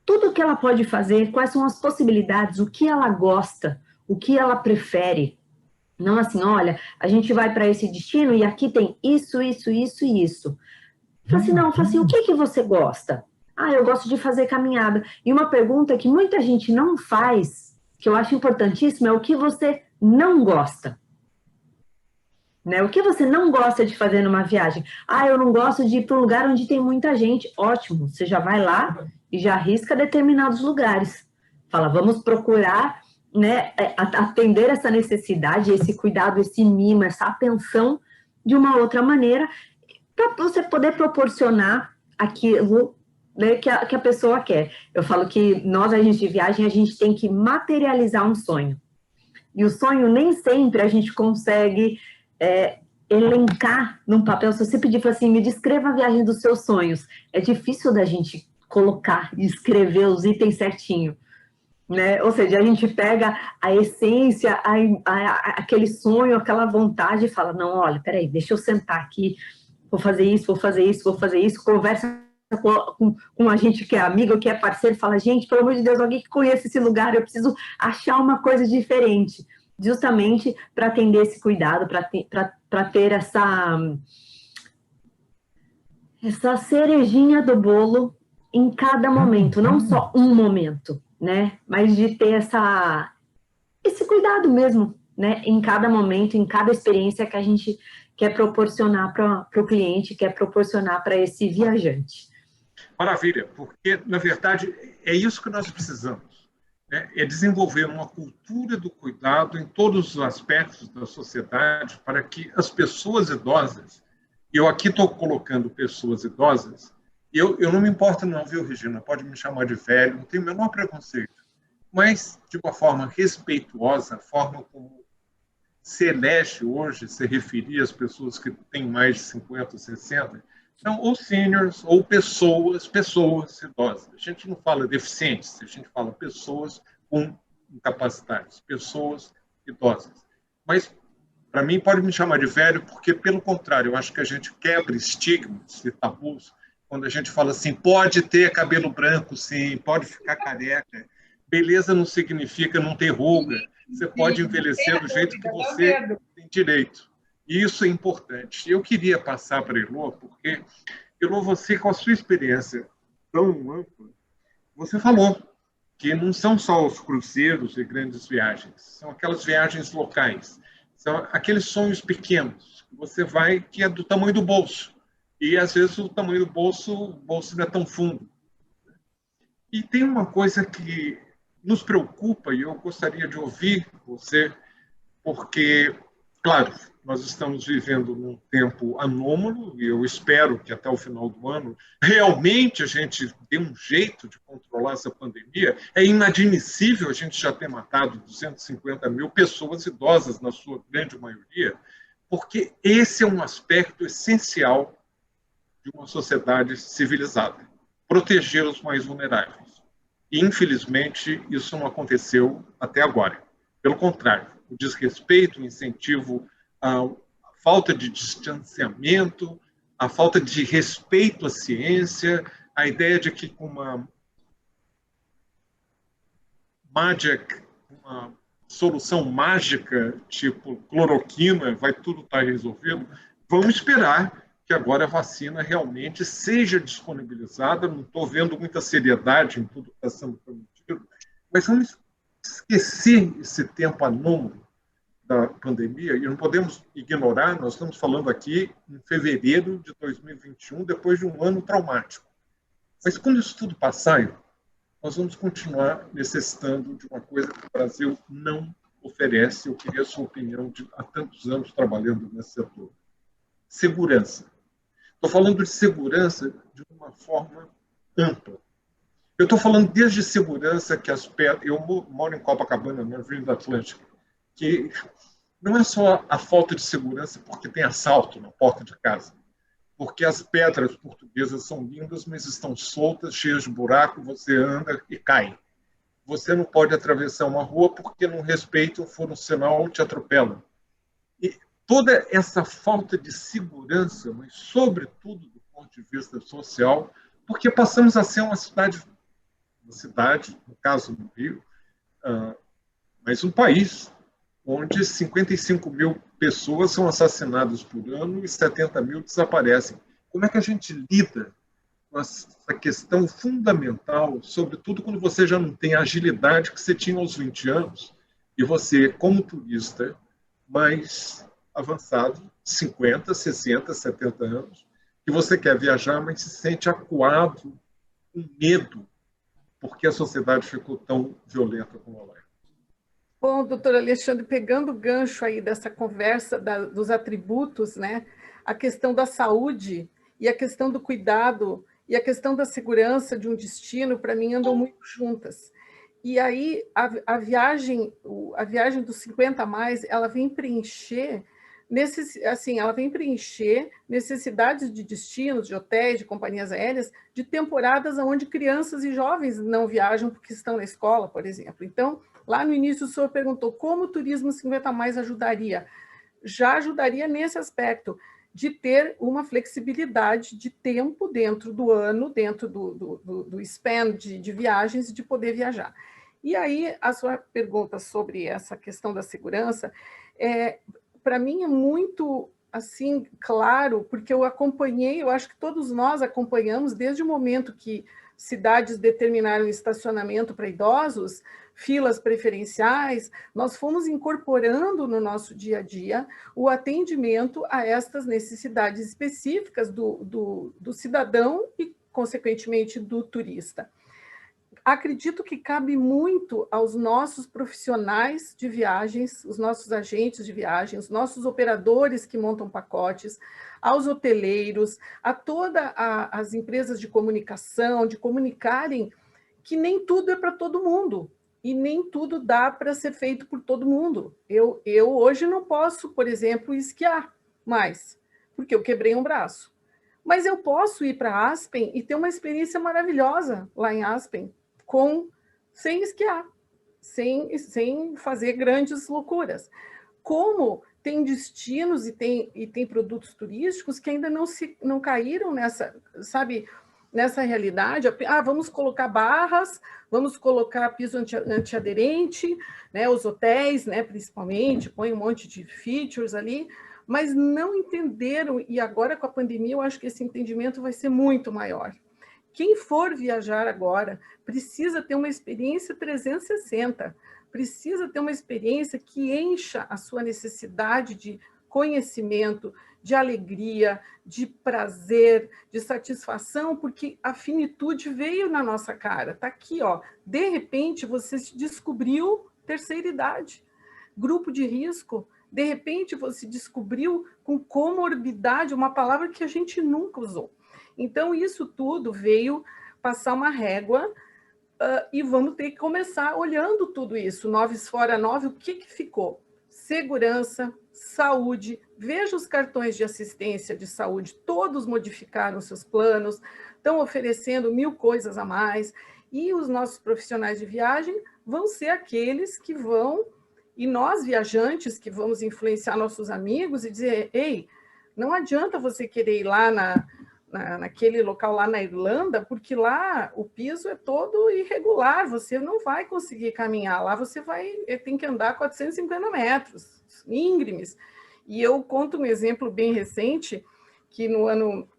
tudo o que ela pode fazer, quais são as possibilidades, o que ela gosta, o que ela prefere. Não assim, olha, a gente vai para esse destino e aqui tem isso, isso, isso e isso. Fala assim, o que você gosta? Eu gosto de fazer caminhada. E uma pergunta que muita gente não faz, que eu acho importantíssima, é o que você não gosta. né? O que você não gosta de fazer numa viagem? Ah, eu não gosto de ir para um lugar onde tem muita gente. Ótimo, você já vai lá e já arrisca determinados lugares. Fala, vamos procurar, né, atender essa necessidade, esse cuidado, esse mimo, essa atenção de uma outra maneira, para você poder proporcionar aquilo, né, que a pessoa quer. Eu falo que nós, agentes de viagem, a gente tem que materializar um sonho. E o sonho nem sempre a gente consegue elencar num papel. Se você pedir assim, me descreva a viagem dos seus sonhos, é difícil da gente colocar e escrever os itens certinho, né? Ou seja, a gente pega a essência, aquele sonho, aquela vontade e fala, não, olha, peraí, deixa eu sentar aqui, vou fazer isso, vou fazer isso, vou fazer isso, conversa com a gente que é amigo, que é parceiro, fala, gente, pelo amor de Deus, alguém que conhece esse lugar, eu preciso achar uma coisa diferente, justamente para atender esse cuidado, para ter essa cerejinha do bolo em cada momento, não só um momento, né? Mas de ter esse cuidado mesmo, né? Em cada momento, em cada experiência que a gente quer proporcionar para o cliente, quer proporcionar para esse viajante. Maravilha, porque, na verdade, é isso que nós precisamos. Né? É desenvolver uma cultura do cuidado em todos os aspectos da sociedade para que as pessoas idosas, e eu aqui estou colocando pessoas idosas, eu não me importo não, viu, Regina? Pode me chamar de velho, não tenho o menor preconceito, mas de uma forma respeituosa, a forma como se elege hoje, se referir às pessoas que têm mais de 50, 60, então, ou seniors, ou pessoas idosas. A gente não fala deficientes, a gente fala pessoas com incapacidades, pessoas idosas. Mas, para mim, pode me chamar de velho, porque, pelo contrário, eu acho que a gente quebra estigmas e tabus quando a gente fala assim, pode ter cabelo branco, sim, pode ficar careca. Beleza não significa não ter ruga. Você pode envelhecer do jeito que você tem direito. E isso é importante. Eu queria passar para a Elô, porque, Elô, você, com a sua experiência tão ampla, você falou que não são só os cruzeiros e grandes viagens, são aquelas viagens locais, são aqueles sonhos pequenos, que você vai, que é do tamanho do bolso. E, às vezes, o tamanho do bolso, o bolso não é tão fundo. E tem uma coisa que nos preocupa, e eu gostaria de ouvir você, porque, claro, nós estamos vivendo num tempo anômalo, e eu espero que até o final do ano realmente a gente dê um jeito de controlar essa pandemia. É inadmissível a gente já ter matado 250 mil pessoas idosas, na sua grande maioria, porque esse é um aspecto essencial de uma sociedade civilizada, proteger os mais vulneráveis. E, infelizmente, isso não aconteceu até agora. Pelo contrário, o desrespeito, o incentivo, a falta de distanciamento, a falta de respeito à ciência, a ideia de que com uma solução mágica, tipo cloroquina, vai tudo estar resolvido. Vamos esperar que agora a vacina realmente seja disponibilizada. Não estou vendo muita seriedade em tudo que está sendo prometido, mas vamos esquecer esse tempo anômalo da pandemia, e não podemos ignorar, nós estamos falando aqui em fevereiro de 2021, depois de um ano traumático. Mas quando isso tudo passar, nós vamos continuar necessitando de uma coisa que o Brasil não oferece. Eu queria a sua opinião há tantos anos trabalhando nesse setor. Segurança. Estou falando de segurança de uma forma ampla. Eu estou falando desde segurança que as pedras... Eu moro em Copacabana, na Avenida Atlântica, que não é só a falta de segurança porque tem assalto na porta de casa, porque as pedras portuguesas são lindas, mas estão soltas, cheias de buraco, você anda e cai. Você não pode atravessar uma rua porque não respeitam, for um sinal, te atropelam. E toda essa falta de segurança, mas sobretudo do ponto de vista social, porque passamos a ser uma cidade, no caso do Rio, mas um país onde 55 mil pessoas são assassinadas por ano e 70 mil desaparecem. Como é que a gente lida com essa questão fundamental, sobretudo quando você já não tem a agilidade que você tinha aos 20 anos, e você, como turista, mais avançado, 50, 60, 70 anos, que você quer viajar, mas se sente acuado, com medo, porque a sociedade ficou tão violenta como ela é. Bom, doutor Alexandre, pegando o gancho aí dessa conversa dos atributos, né? A questão da saúde e a questão do cuidado e a questão da segurança de um destino, para mim, andam muito juntas. E aí, a viagem dos 50 a mais, ela vem preencher necessidades de destinos, de hotéis, de companhias aéreas, de temporadas onde crianças e jovens não viajam porque estão na escola, por exemplo. Então, lá no início o senhor perguntou como o turismo 50 a mais ajudaria. Já ajudaria nesse aspecto, de ter uma flexibilidade de tempo dentro do ano, dentro do span de viagens, de poder viajar. E aí, a sua pergunta sobre essa questão da segurança, para mim é muito assim claro, porque eu acompanhei, eu acho que todos nós acompanhamos, desde o momento que cidades determinaram estacionamento para idosos, filas preferenciais, nós fomos incorporando no nosso dia a dia o atendimento a estas necessidades específicas do cidadão e, consequentemente, do turista. Acredito que cabe muito aos nossos profissionais de viagens, os nossos agentes de viagens, os nossos operadores que montam pacotes, aos hoteleiros, a todas as empresas de comunicação, de comunicarem que nem tudo é para todo mundo e nem tudo dá para ser feito por todo mundo. Eu hoje não posso, por exemplo, esquiar mais, porque eu quebrei um braço. Mas eu posso ir para Aspen e ter uma experiência maravilhosa lá em Aspen, sem esquiar, sem fazer grandes loucuras. Como tem destinos e tem produtos turísticos que ainda não caíram nessa realidade. Vamos colocar barras, vamos colocar piso antiaderente, né, os hotéis, né, principalmente, põe um monte de features ali, mas não entenderam, e agora com a pandemia eu acho que esse entendimento vai ser muito maior. Quem for viajar agora precisa ter uma experiência 360, precisa ter uma experiência que encha a sua necessidade de conhecimento, de alegria, de prazer, de satisfação, porque a finitude veio na nossa cara, está aqui, ó. De repente, você descobriu terceira idade, grupo de risco, de repente você descobriu com comorbidade, uma palavra que a gente nunca usou. Então, isso tudo veio passar uma régua e vamos ter que começar olhando tudo isso. 9 fora 9, o que ficou? Segurança, saúde. Veja os cartões de assistência de saúde, todos modificaram seus planos, estão oferecendo 1000 coisas a mais. E os nossos profissionais de viagem vão ser aqueles que vão, e nós viajantes que vamos influenciar nossos amigos e dizer, ei, não adianta você querer ir lá naquele local lá na Irlanda, porque lá o piso é todo irregular, você não vai conseguir caminhar, lá você tem que andar 450 metros, íngremes. E eu conto um exemplo bem recente, que no ano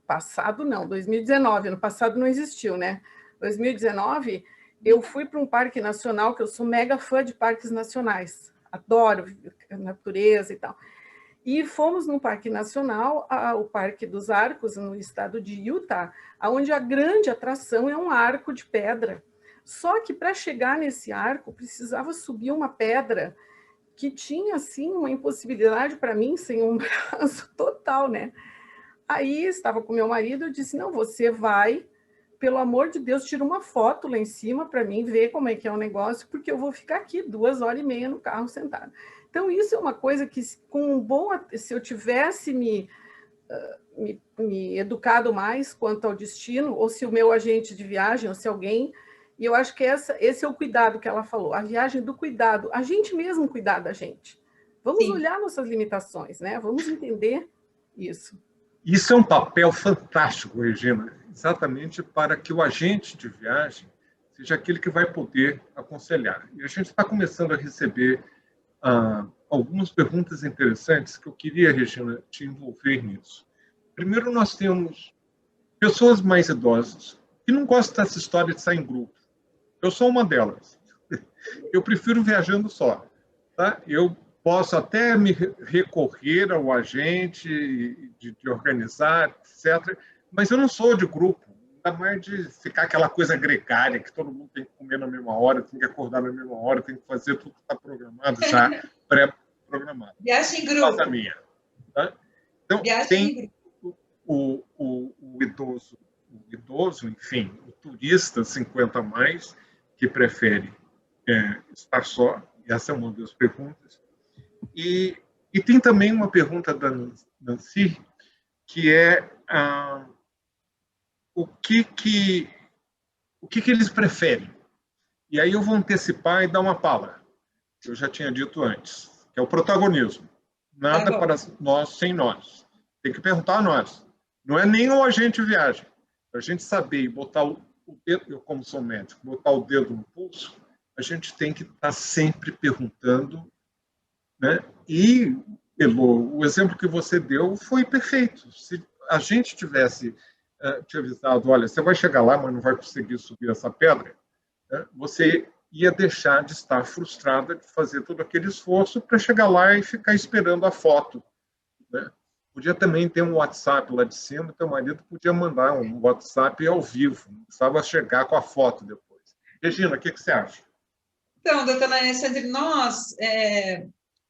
passado, não, 2019, ano passado não existiu, né? 2019, eu fui para um parque nacional, que eu sou mega fã de parques nacionais, adoro a natureza e tal. E fomos num parque nacional, o Parque dos Arcos, no estado de Utah, onde a grande atração é um arco de pedra. Só que para chegar nesse arco, precisava subir uma pedra que tinha, assim, uma impossibilidade para mim, sem um braço total, né? Aí estava com meu marido, eu disse, não, você vai, pelo amor de Deus, tira uma foto lá em cima para mim ver como é que é o negócio, porque eu vou ficar aqui 2h30 no carro sentado. Então, isso é uma coisa que, se eu tivesse me educado mais quanto ao destino, ou se o meu agente de viagem, ou se alguém, e eu acho que esse é o cuidado que ela falou, a viagem do cuidado, a gente mesmo cuidar da gente. Vamos olhar nossas limitações, né? Vamos entender isso. Isso é um papel fantástico, Regina, exatamente para que o agente de viagem seja aquele que vai poder aconselhar. E a gente está começando a receber algumas perguntas interessantes que eu queria, Regina, te envolver nisso. Primeiro, nós temos pessoas mais idosas que não gostam dessa história de sair em grupo. Eu sou uma delas. Eu prefiro viajando só. Tá? Eu posso até me recorrer ao agente de organizar, etc., mas eu não sou de grupo, ainda mais de ficar aquela coisa gregária, que todo mundo tem que comer na mesma hora, tem que acordar na mesma hora, tem que fazer tudo que está programado, já pré-programado. Viagem em grupo. A minha, tá? Então, Viagem tem em grupo. O idoso, enfim, o turista 50 a mais, que prefere estar só, e essa é uma das perguntas. E tem também uma pergunta da Nancy, que é o que eles preferem. E aí eu vou antecipar e dar uma palavra, que eu já tinha dito antes, que é o protagonismo. Nada para nós sem nós. Tem que perguntar a nós. Não é nem o agente de viagem. Para a gente saber e botar o dedo, eu como sou médico, botar o dedo no pulso, a gente tem que estar sempre perguntando, né? E, Elô, o exemplo que você deu foi perfeito. Se a gente tivesse te avisado, olha, você vai chegar lá, mas não vai conseguir subir essa pedra, né? Você ia deixar de estar frustrada de fazer todo aquele esforço para chegar lá e ficar esperando a foto, né? Podia também ter um WhatsApp lá de cima, teu marido podia mandar um WhatsApp ao vivo, não precisava chegar com a foto depois. Regina, o que você acha? Então, doutora Alessandra,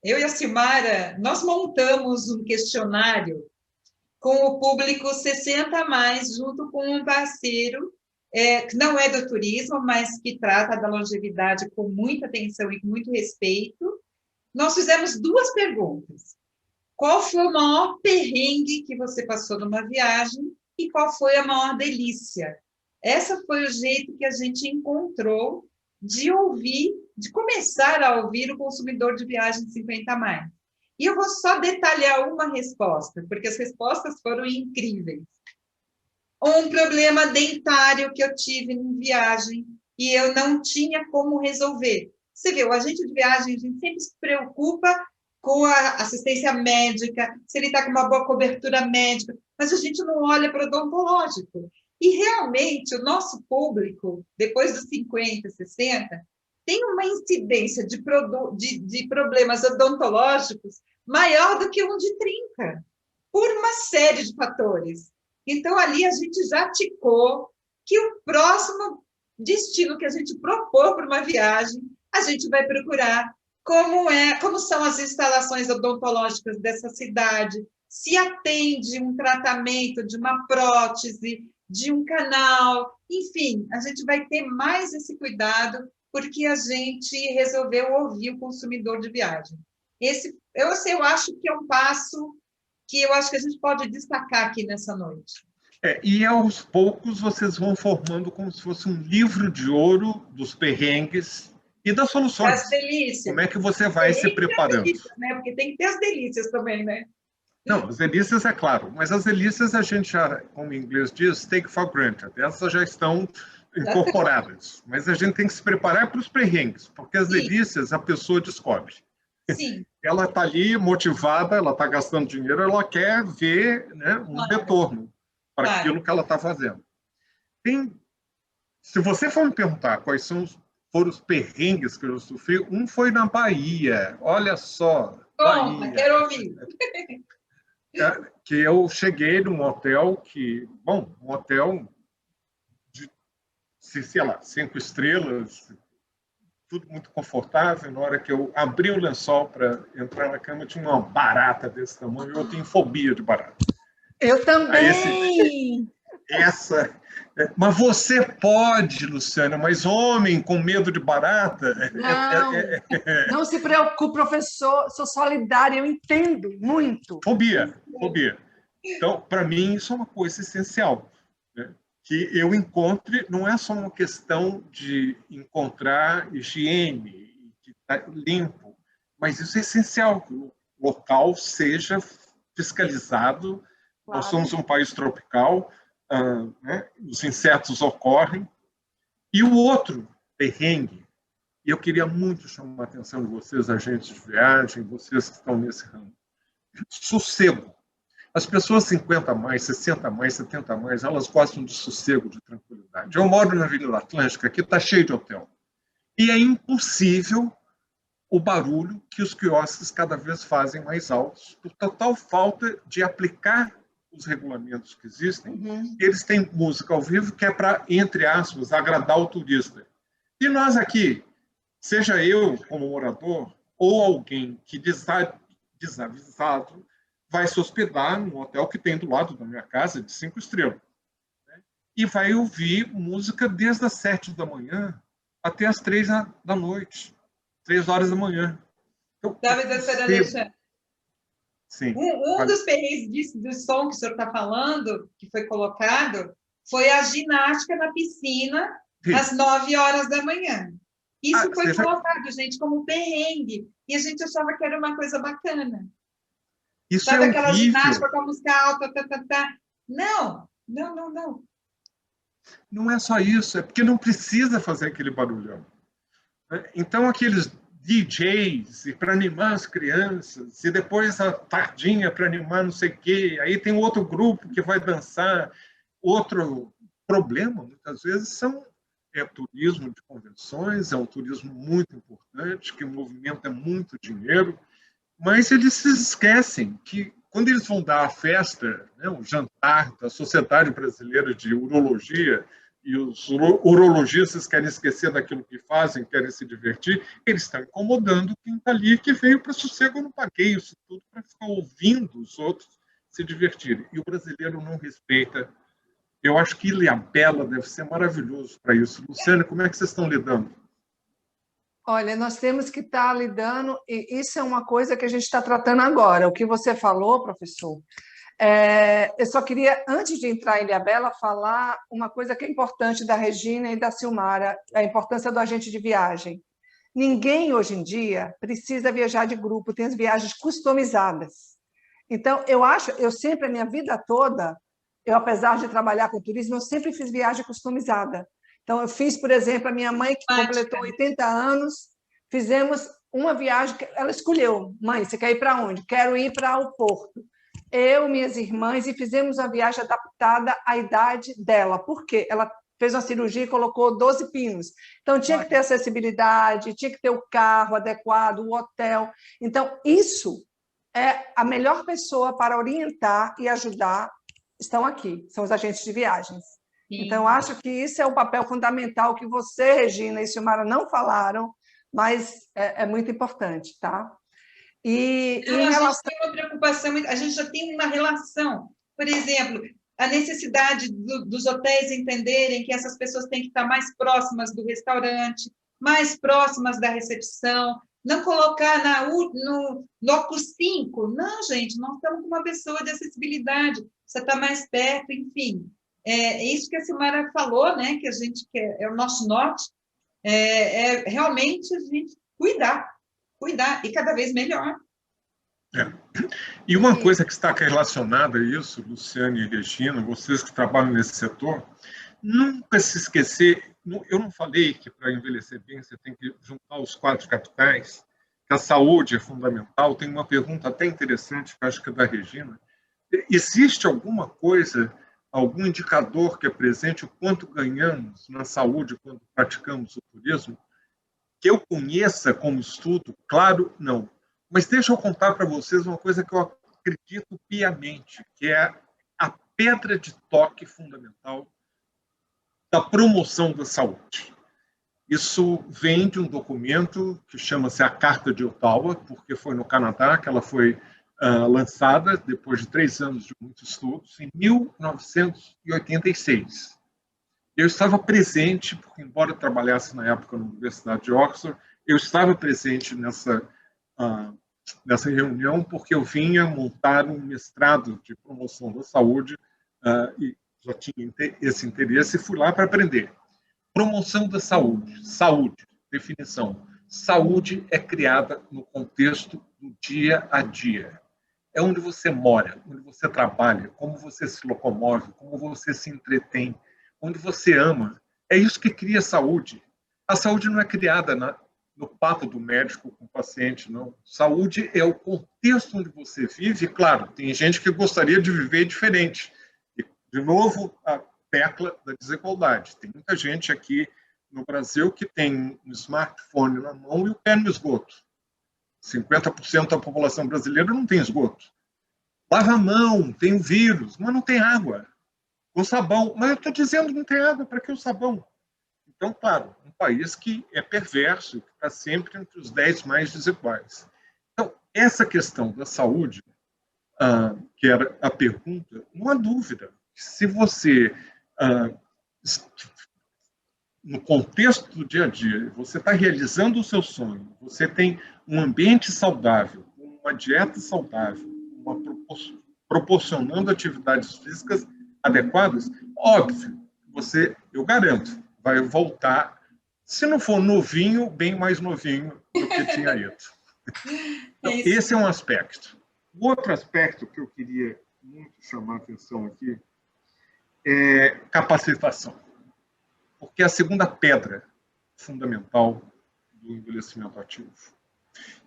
eu e a Silmara, nós montamos um questionário com o público 60 a mais, junto com um parceiro que não é do turismo, mas que trata da longevidade com muita atenção e com muito respeito. Nós fizemos 2 perguntas. Qual foi o maior perrengue que você passou numa viagem e qual foi a maior delícia? Esse foi o jeito que a gente encontrou de ouvir, de começar a ouvir o consumidor de viagem 50 a mais. E eu vou só detalhar uma resposta, porque as respostas foram incríveis. Um problema dentário que eu tive em viagem e eu não tinha como resolver. Você vê, o agente de viagem, a gente sempre se preocupa com a assistência médica, se ele está com uma boa cobertura médica, mas a gente não olha para o odontológico. E, realmente, o nosso público, depois dos 50, 60, tem uma incidência de problemas odontológicos maior do que um de 30, por uma série de fatores. Então, ali a gente já ticou que o próximo destino que a gente propor para uma viagem, a gente vai procurar como são as instalações odontológicas dessa cidade, se atende um tratamento de uma prótese, de um canal, enfim, a gente vai ter mais esse cuidado porque a gente resolveu ouvir o consumidor de viagem. Eu acho que é um passo que eu acho que a gente pode destacar aqui nessa noite. E aos poucos vocês vão formando como se fosse um livro de ouro dos perrengues e das soluções. As delícias. Como é que você vai se preparando? Delícias, né? Porque tem que ter as delícias também, né? Não, as delícias é claro, mas as delícias a gente já, como em inglês diz, take for granted. Essas já estão incorporadas. Mas a gente tem que se preparar para os perrengues, porque as delícias a pessoa descobre. Sim. Ela está ali motivada, ela está gastando dinheiro, ela quer ver, né, um retorno para aquilo que ela está fazendo. Se você for me perguntar quais foram os perrengues que eu sofri, um foi na Bahia. Olha só. Bahia. Quero ouvir. Que eu cheguei num hotel um hotel de, sei lá, 5 estrelas, tudo muito confortável. Na hora que eu abri o lençol para entrar na cama, tinha uma barata desse tamanho. Eu tenho fobia de barata. Eu também! Mas você pode, Luciana, mas homem com medo de barata... Não se preocupe, professor, sou solidária, eu entendo muito. Fobia. Então, para mim, isso é uma coisa essencial, né? Que eu encontre, não é só uma questão de encontrar higiene, de estar limpo, mas isso é essencial, que o local seja fiscalizado. Claro. Nós somos um país tropical, né? Os insetos ocorrem. E o outro perrengue, e eu queria muito chamar a atenção de vocês, agentes de viagem, vocês que estão nesse ramo, sossego. As pessoas 50 a mais, 60 a mais, 70 a mais, elas gostam de sossego, de tranquilidade. Eu moro na Avenida Atlântica, aqui está cheio de hotel. E é impossível o barulho que os quiosques cada vez fazem mais altos, por total falta de aplicar os regulamentos que existem. Eles têm música ao vivo que é para, entre aspas, agradar o turista. E nós aqui, seja eu como morador ou alguém que desavisado vai se hospedar num hotel que tem do lado da minha casa, de 5 estrelas, né? E vai ouvir música desde as 7 da manhã até as 3 da noite, 3 horas da manhã. Então, Alexandre, sim, um dos perrengues do som que o senhor está falando, que foi colocado, foi a ginástica na piscina às 9 horas da manhã. Isso foi colocado, gente, como perrengue. E a gente achava que era uma coisa bacana. Isso Sabe é aquela horrível. ginástica com a música alta, Não. Não é só isso, é porque não precisa fazer aquele barulhão. Então, aqueles DJs para animar as crianças, e depois a tardinha para animar não sei o quê, aí tem outro grupo que vai dançar. Outro problema, muitas vezes, é turismo de convenções, é um turismo muito importante, que movimenta muito dinheiro, mas eles se esquecem que, quando eles vão dar a festa, né, o jantar da Sociedade Brasileira de Urologia, e os urologistas querem esquecer daquilo que fazem, querem se divertir, eles estão incomodando quem está ali, que veio para sossego. Eu não paguei isso tudo para ficar ouvindo os outros se divertirem. E o brasileiro não respeita. Eu acho que Ilhabela deve ser maravilhoso para isso. Luciane, como é que vocês estão lidando? Olha, nós temos que estar lidando, e isso é uma coisa que a gente está tratando agora. O que você falou, professor, eu só queria, antes de entrar em Ilhabela, falar uma coisa que é importante da Regina e da Silmara, a importância do agente de viagem. Ninguém, hoje em dia, precisa viajar de grupo, tem as viagens customizadas. Então, eu sempre, a minha vida toda, apesar de trabalhar com turismo, eu sempre fiz viagem customizada. Então, eu fiz, por exemplo, a minha mãe, que completou 80 anos, fizemos uma viagem, ela escolheu: mãe, você quer ir para onde? Quero ir para o Porto. Eu, minhas irmãs, e fizemos uma viagem adaptada à idade dela. Por quê? Ela fez uma cirurgia e colocou 12 pinos. Então, tinha que ter acessibilidade, tinha que ter o carro adequado, o hotel. Então, isso é a melhor pessoa para orientar e ajudar, estão aqui, são os agentes de viagens. Sim. Então, acho que isso é o papel fundamental que você, Regina e Silmara não falaram, mas é muito importante, tá? E em relação... A gente tem uma preocupação, a gente já tem uma relação. Por exemplo, a necessidade dos hotéis entenderem que essas pessoas têm que estar mais próximas do restaurante, mais próximas da recepção, não colocar no Ocus 5. Não, gente, nós estamos com uma pessoa de acessibilidade, você está mais perto, enfim. É isso que a Silmara falou, né? Que a gente quer, é o nosso norte, realmente a gente cuidar, e cada vez melhor. E uma coisa que está relacionada a isso, Luciane e Regina, vocês que trabalham nesse setor, nunca se esquecer, eu não falei que para envelhecer bem você tem que juntar os 4 capitais, que a saúde é fundamental. Tem uma pergunta até interessante, que acho que é da Regina. Existe alguma coisa, algum indicador que apresente o quanto ganhamos na saúde quando praticamos o turismo? Que eu conheça como estudo? Claro, não. Mas deixa eu contar para vocês uma coisa que eu acredito piamente, que é a pedra de toque fundamental da promoção da saúde. Isso vem de um documento que chama-se a Carta de Ottawa, porque foi no Canadá que ela foi lançada, depois de 3 anos de muitos estudos, em 1986. Eu estava presente, porque, embora eu trabalhasse na época na Universidade de Oxford, eu estava presente nessa reunião, porque eu vinha montar um mestrado de promoção da saúde e já tinha esse interesse e fui lá para aprender. Promoção da saúde. Saúde, definição. Saúde é criada no contexto do dia a dia. É onde você mora, onde você trabalha, como você se locomove, como você se entretém, onde você ama. É isso que cria saúde. A saúde não é criada no papo do médico com o paciente, não. Saúde é o contexto onde você vive. Claro, tem gente que gostaria de viver diferente. E, de novo, a tecla da desigualdade. Tem muita gente aqui no Brasil que tem um smartphone na mão e o pé no esgoto. 50% da população brasileira não tem esgoto. Lava a mão, tem o vírus, mas não tem água. O sabão, mas eu estou dizendo que não tem água, para que o sabão? Então, claro, um país que é perverso, que está sempre entre os 10 mais desiguais. Então, essa questão da saúde, que era a pergunta, não há dúvida. Se você, no contexto do dia a dia, você está realizando o seu sonho, você tem um ambiente saudável, uma dieta saudável, proporcionando atividades físicas adequadas, óbvio, eu garanto, vai voltar, se não for novinho, bem mais novinho do que tinha ido. Então, esse é um aspecto. O outro aspecto que eu queria muito chamar a atenção aqui é capacitação, porque é a segunda pedra fundamental do envelhecimento ativo.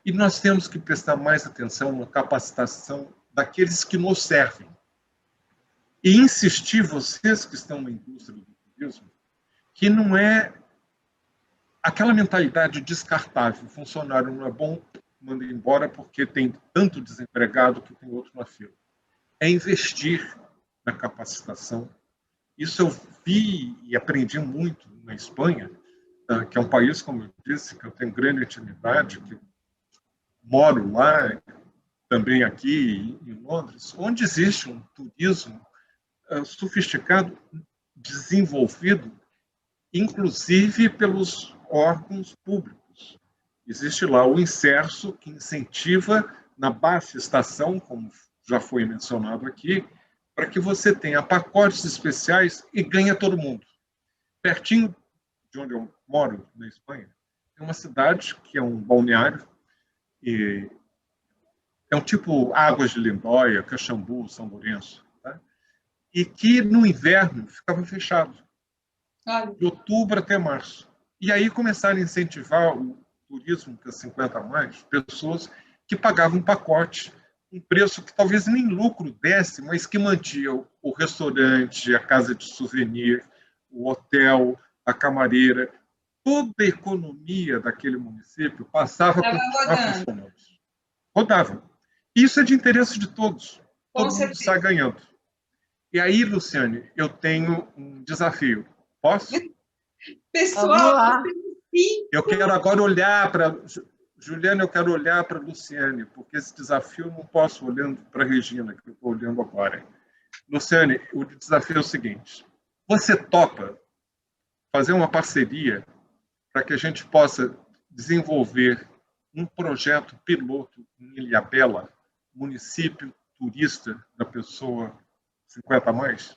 E nós temos que prestar mais atenção na capacitação daqueles que nos servem. E insistir, vocês que estão na indústria do turismo, que não é aquela mentalidade descartável, o funcionário não é bom, manda embora porque tem tanto desempregado que tem outro na fila. É investir na capacitação. Isso eu vi e aprendi muito na Espanha, que é um país, como eu disse, que eu tenho grande intimidade, que moro lá, também aqui em Londres, onde existe um turismo sofisticado, desenvolvido, inclusive pelos órgãos públicos. Existe lá o Inserso, que incentiva na baixa estação, como já foi mencionado aqui, para que você tenha pacotes especiais e ganha todo mundo. Pertinho de onde eu moro, na Espanha, é uma cidade que é um balneário, e é um tipo Águas de Lindóia, Caxambu, São Lourenço, tá? E que no inverno ficava fechado, de outubro até março. E aí começaram a incentivar o turismo para 50 a mais, pessoas que pagavam um pacote, um preço que talvez nem lucro desse, mas que mantia o restaurante, a casa de souvenir, o hotel, a camareira, toda a economia daquele município passava por funcionários. Rodava. Isso é de interesse de todos. Todo mundo está ganhando. E aí, Luciane, eu tenho um desafio. Posso? Pessoal, eu quero agora olhar para... Juliana, eu quero olhar para a Luciane, porque esse desafio eu não posso olhando para a Regina, que eu estou olhando agora. Luciane, o desafio é o seguinte. Você topa fazer uma parceria para que a gente possa desenvolver um projeto piloto em Ilhabela, município turista da pessoa 50 a mais?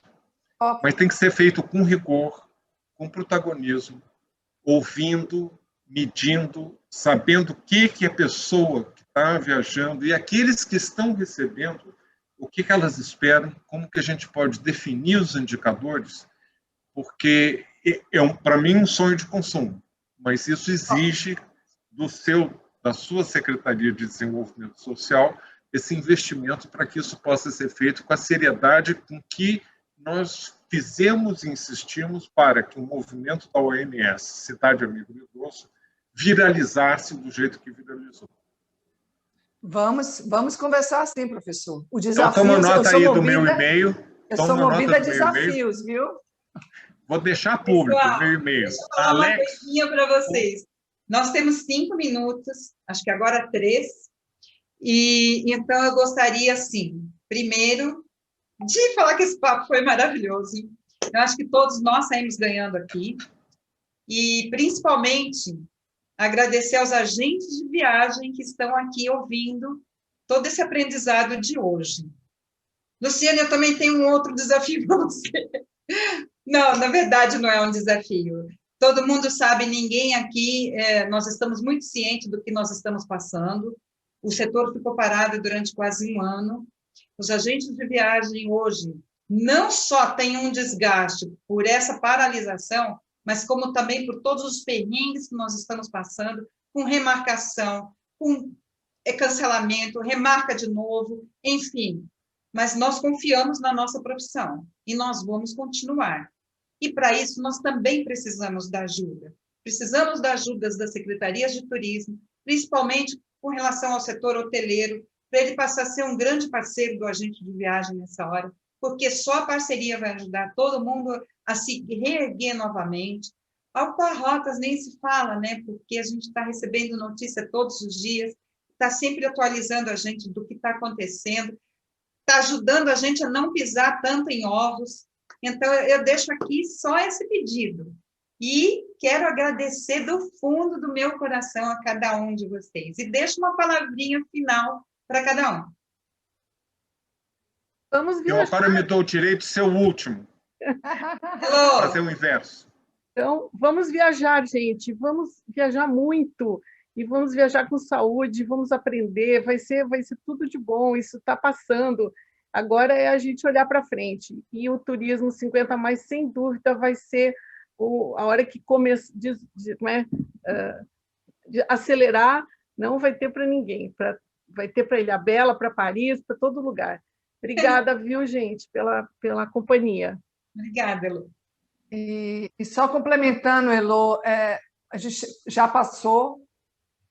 Mas tem que ser feito com rigor, com protagonismo, ouvindo, medindo, sabendo o que a pessoa que está viajando e aqueles que estão recebendo, o que elas esperam, como que a gente pode definir os indicadores, porque é, para mim, um sonho de consumo, mas isso exige da sua Secretaria de Desenvolvimento Social esse investimento para que isso possa ser feito com a seriedade com que nós fizemos e insistimos para que o movimento da OMS, Cidade Amigo do Idoso, viralizasse do jeito que viralizou. Vamos conversar assim, professor. O desafio, então, toma nota aí do meu e-mail. Eu sou movida a desafios, viu? Vou deixar público o meu e-mail. Deixa eu falar uma coisinha para vocês. Nós temos 5 minutos, acho que agora 3, e então eu gostaria, assim, primeiro, de falar que esse papo foi maravilhoso. Eu acho que todos nós saímos ganhando aqui, e principalmente agradecer aos agentes de viagem que estão aqui ouvindo todo esse aprendizado de hoje. Luciane, eu também tenho um outro desafio para você. Não, na verdade não é um desafio. Todo mundo sabe, ninguém aqui, nós estamos muito cientes do que nós estamos passando. O setor ficou parado durante quase um ano. Os agentes de viagem hoje não só têm um desgaste por essa paralisação, mas como também por todos os perrengues que nós estamos passando, com remarcação, com cancelamento, remarca de novo, enfim. Mas nós confiamos na nossa profissão e nós vamos continuar. E, para isso, nós também precisamos da ajuda. Precisamos da ajuda das secretarias de turismo, principalmente com relação ao setor hoteleiro, para ele passar a ser um grande parceiro do agente de viagem nessa hora, porque só a parceria vai ajudar todo mundo a se reerguer novamente. Rotas nem se fala, né? Porque a gente está recebendo notícia todos os dias, está sempre atualizando a gente do que está acontecendo, está ajudando a gente a não pisar tanto em ovos. Então, eu deixo aqui só esse pedido. E quero agradecer do fundo do meu coração a cada um de vocês. E deixo uma palavrinha final para cada um. Vamos Eu agora me dou o direito de ser o último. Fazer o inverso. Então, vamos viajar, gente. Vamos viajar muito. E vamos viajar com saúde, vamos aprender. Vai ser tudo de bom. Isso está passando. Agora é a gente olhar para frente. E o turismo 50 mais, sem dúvida, vai ser a hora que começa de acelerar, não vai ter para ninguém. Vai ter para Ilhabela, para Paris, para todo lugar. Obrigada, viu, gente, pela companhia. Obrigada, Elo. E só complementando, Elo, a gente já passou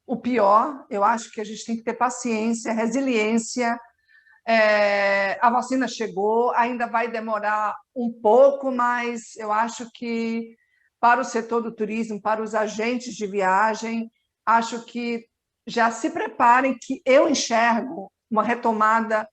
o pior. Eu acho que a gente tem que ter paciência, resiliência. A vacina chegou, ainda vai demorar um pouco, mas eu acho que para o setor do turismo, para os agentes de viagem, acho que já se preparem, que eu enxergo uma retomada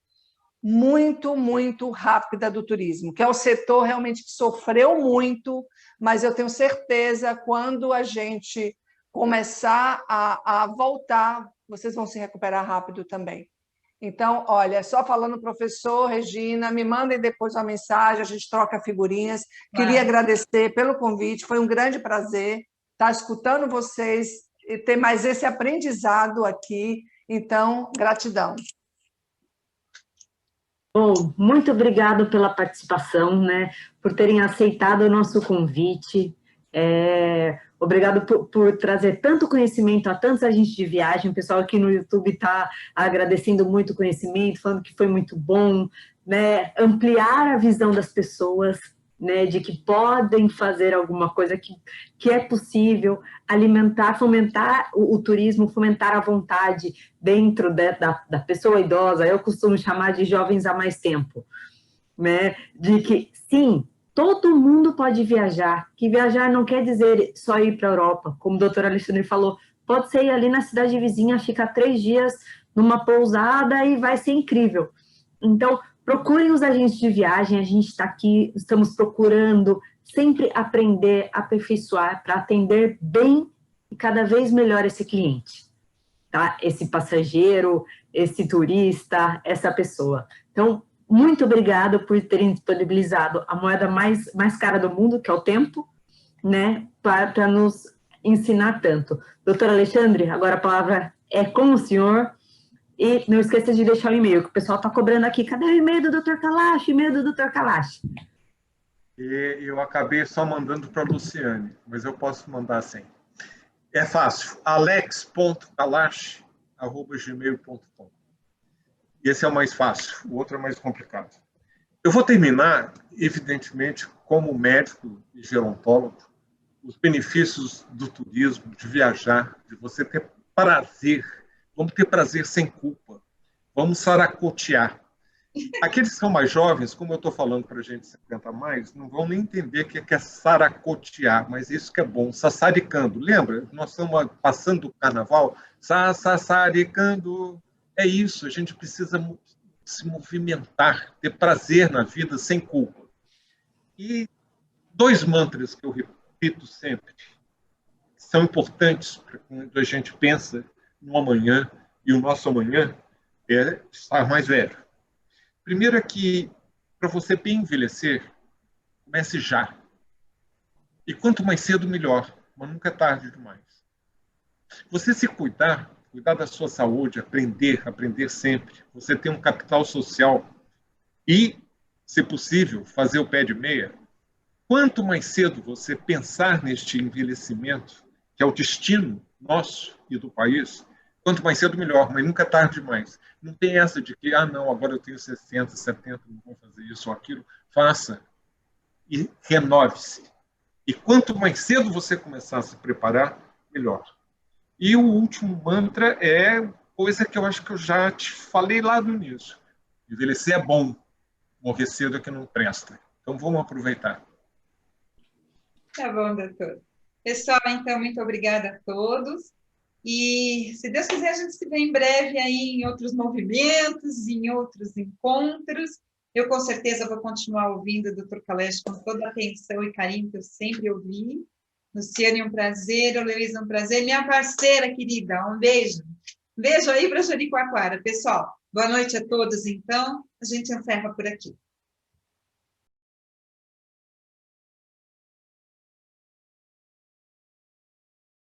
muito, muito rápida do turismo, que é o setor realmente que sofreu muito, mas eu tenho certeza, quando a gente começar a voltar, vocês vão se recuperar rápido também. Então, olha, só falando, professor, Regina, me mandem depois uma mensagem, a gente troca figurinhas. Queria agradecer pelo convite, foi um grande prazer estar escutando vocês e ter mais esse aprendizado aqui. Então, gratidão. Bom, muito obrigado pela participação, né, por terem aceitado o nosso convite. Obrigado por trazer tanto conhecimento a tantos agentes de viagem. O pessoal aqui no YouTube está agradecendo muito o conhecimento, falando que foi muito bom, né, ampliar a visão das pessoas, né, de que podem fazer alguma coisa, que é possível alimentar, fomentar o turismo, fomentar a vontade dentro da pessoa idosa. Eu costumo chamar de jovens há mais tempo, né, de que, sim, todo mundo pode viajar, que viajar não quer dizer só ir para a Europa, como o doutor Alexandre falou, pode ser ir ali na cidade vizinha, ficar 3 dias numa pousada e vai ser incrível. Então, procurem os agentes de viagem, a gente está aqui, estamos procurando sempre aprender, aperfeiçoar para atender bem e cada vez melhor esse cliente, tá? Esse passageiro, esse turista, essa pessoa. Então, muito obrigado por terem disponibilizado a moeda mais cara do mundo, que é o tempo, né, para nos ensinar tanto. Doutor Alexandre, agora a palavra é com o senhor. E não esqueça de deixar o e-mail, que o pessoal está cobrando aqui. Cadê o e-mail do Dr. Kalash? E-mail do Dr. Kalash. E eu acabei só mandando para a Luciane, mas eu posso mandar sem. É fácil, alex.kalash@gmail.com. Esse é o mais fácil, o outro é mais complicado. Eu vou terminar, evidentemente, como médico e gerontólogo, os benefícios do turismo, de viajar, de você ter prazer. Vamos ter prazer sem culpa. Vamos saracotear. Aqueles que são mais jovens, como eu estou falando para a gente 50 mais, não vão nem entender o que é saracotear, mas isso que é bom, sassaricando. Lembra? Nós estamos passando o carnaval, sassaricando. É isso, a gente precisa se movimentar, ter prazer na vida sem culpa. E 2 mantras que eu repito sempre, que são importantes para quando a gente pensa no amanhã, e o nosso amanhã é estar mais velho. Primeiro é que, para você bem envelhecer, comece já. E quanto mais cedo, melhor, mas nunca é tarde demais. Você se cuidar da sua saúde, aprender sempre. Você tem um capital social e, se possível, fazer o pé de meia. Quanto mais cedo você pensar neste envelhecimento, que é o destino nosso e do país, quanto mais cedo, melhor, mas nunca é tarde demais. Não tem essa de que, não, agora eu tenho 60, 70, não vou fazer isso ou aquilo. Faça e renove-se. E quanto mais cedo você começar a se preparar, melhor. E o último mantra é coisa que eu acho que eu já te falei lá no início. Envelhecer é bom, morrer cedo é que não presta. Então, vamos aproveitar. Tá bom, doutor. Pessoal, então, muito obrigada a todos. E, se Deus quiser, a gente se vê em breve aí em outros movimentos, em outros encontros. Eu, com certeza, vou continuar ouvindo o Dr. Kalesch com toda a atenção e carinho que eu sempre ouvi. Luciane, um prazer. Heloísa, um prazer. Minha parceira querida, um beijo. Um beijo aí para Jericoacoara. Pessoal, boa noite a todos, então. A gente encerra por aqui.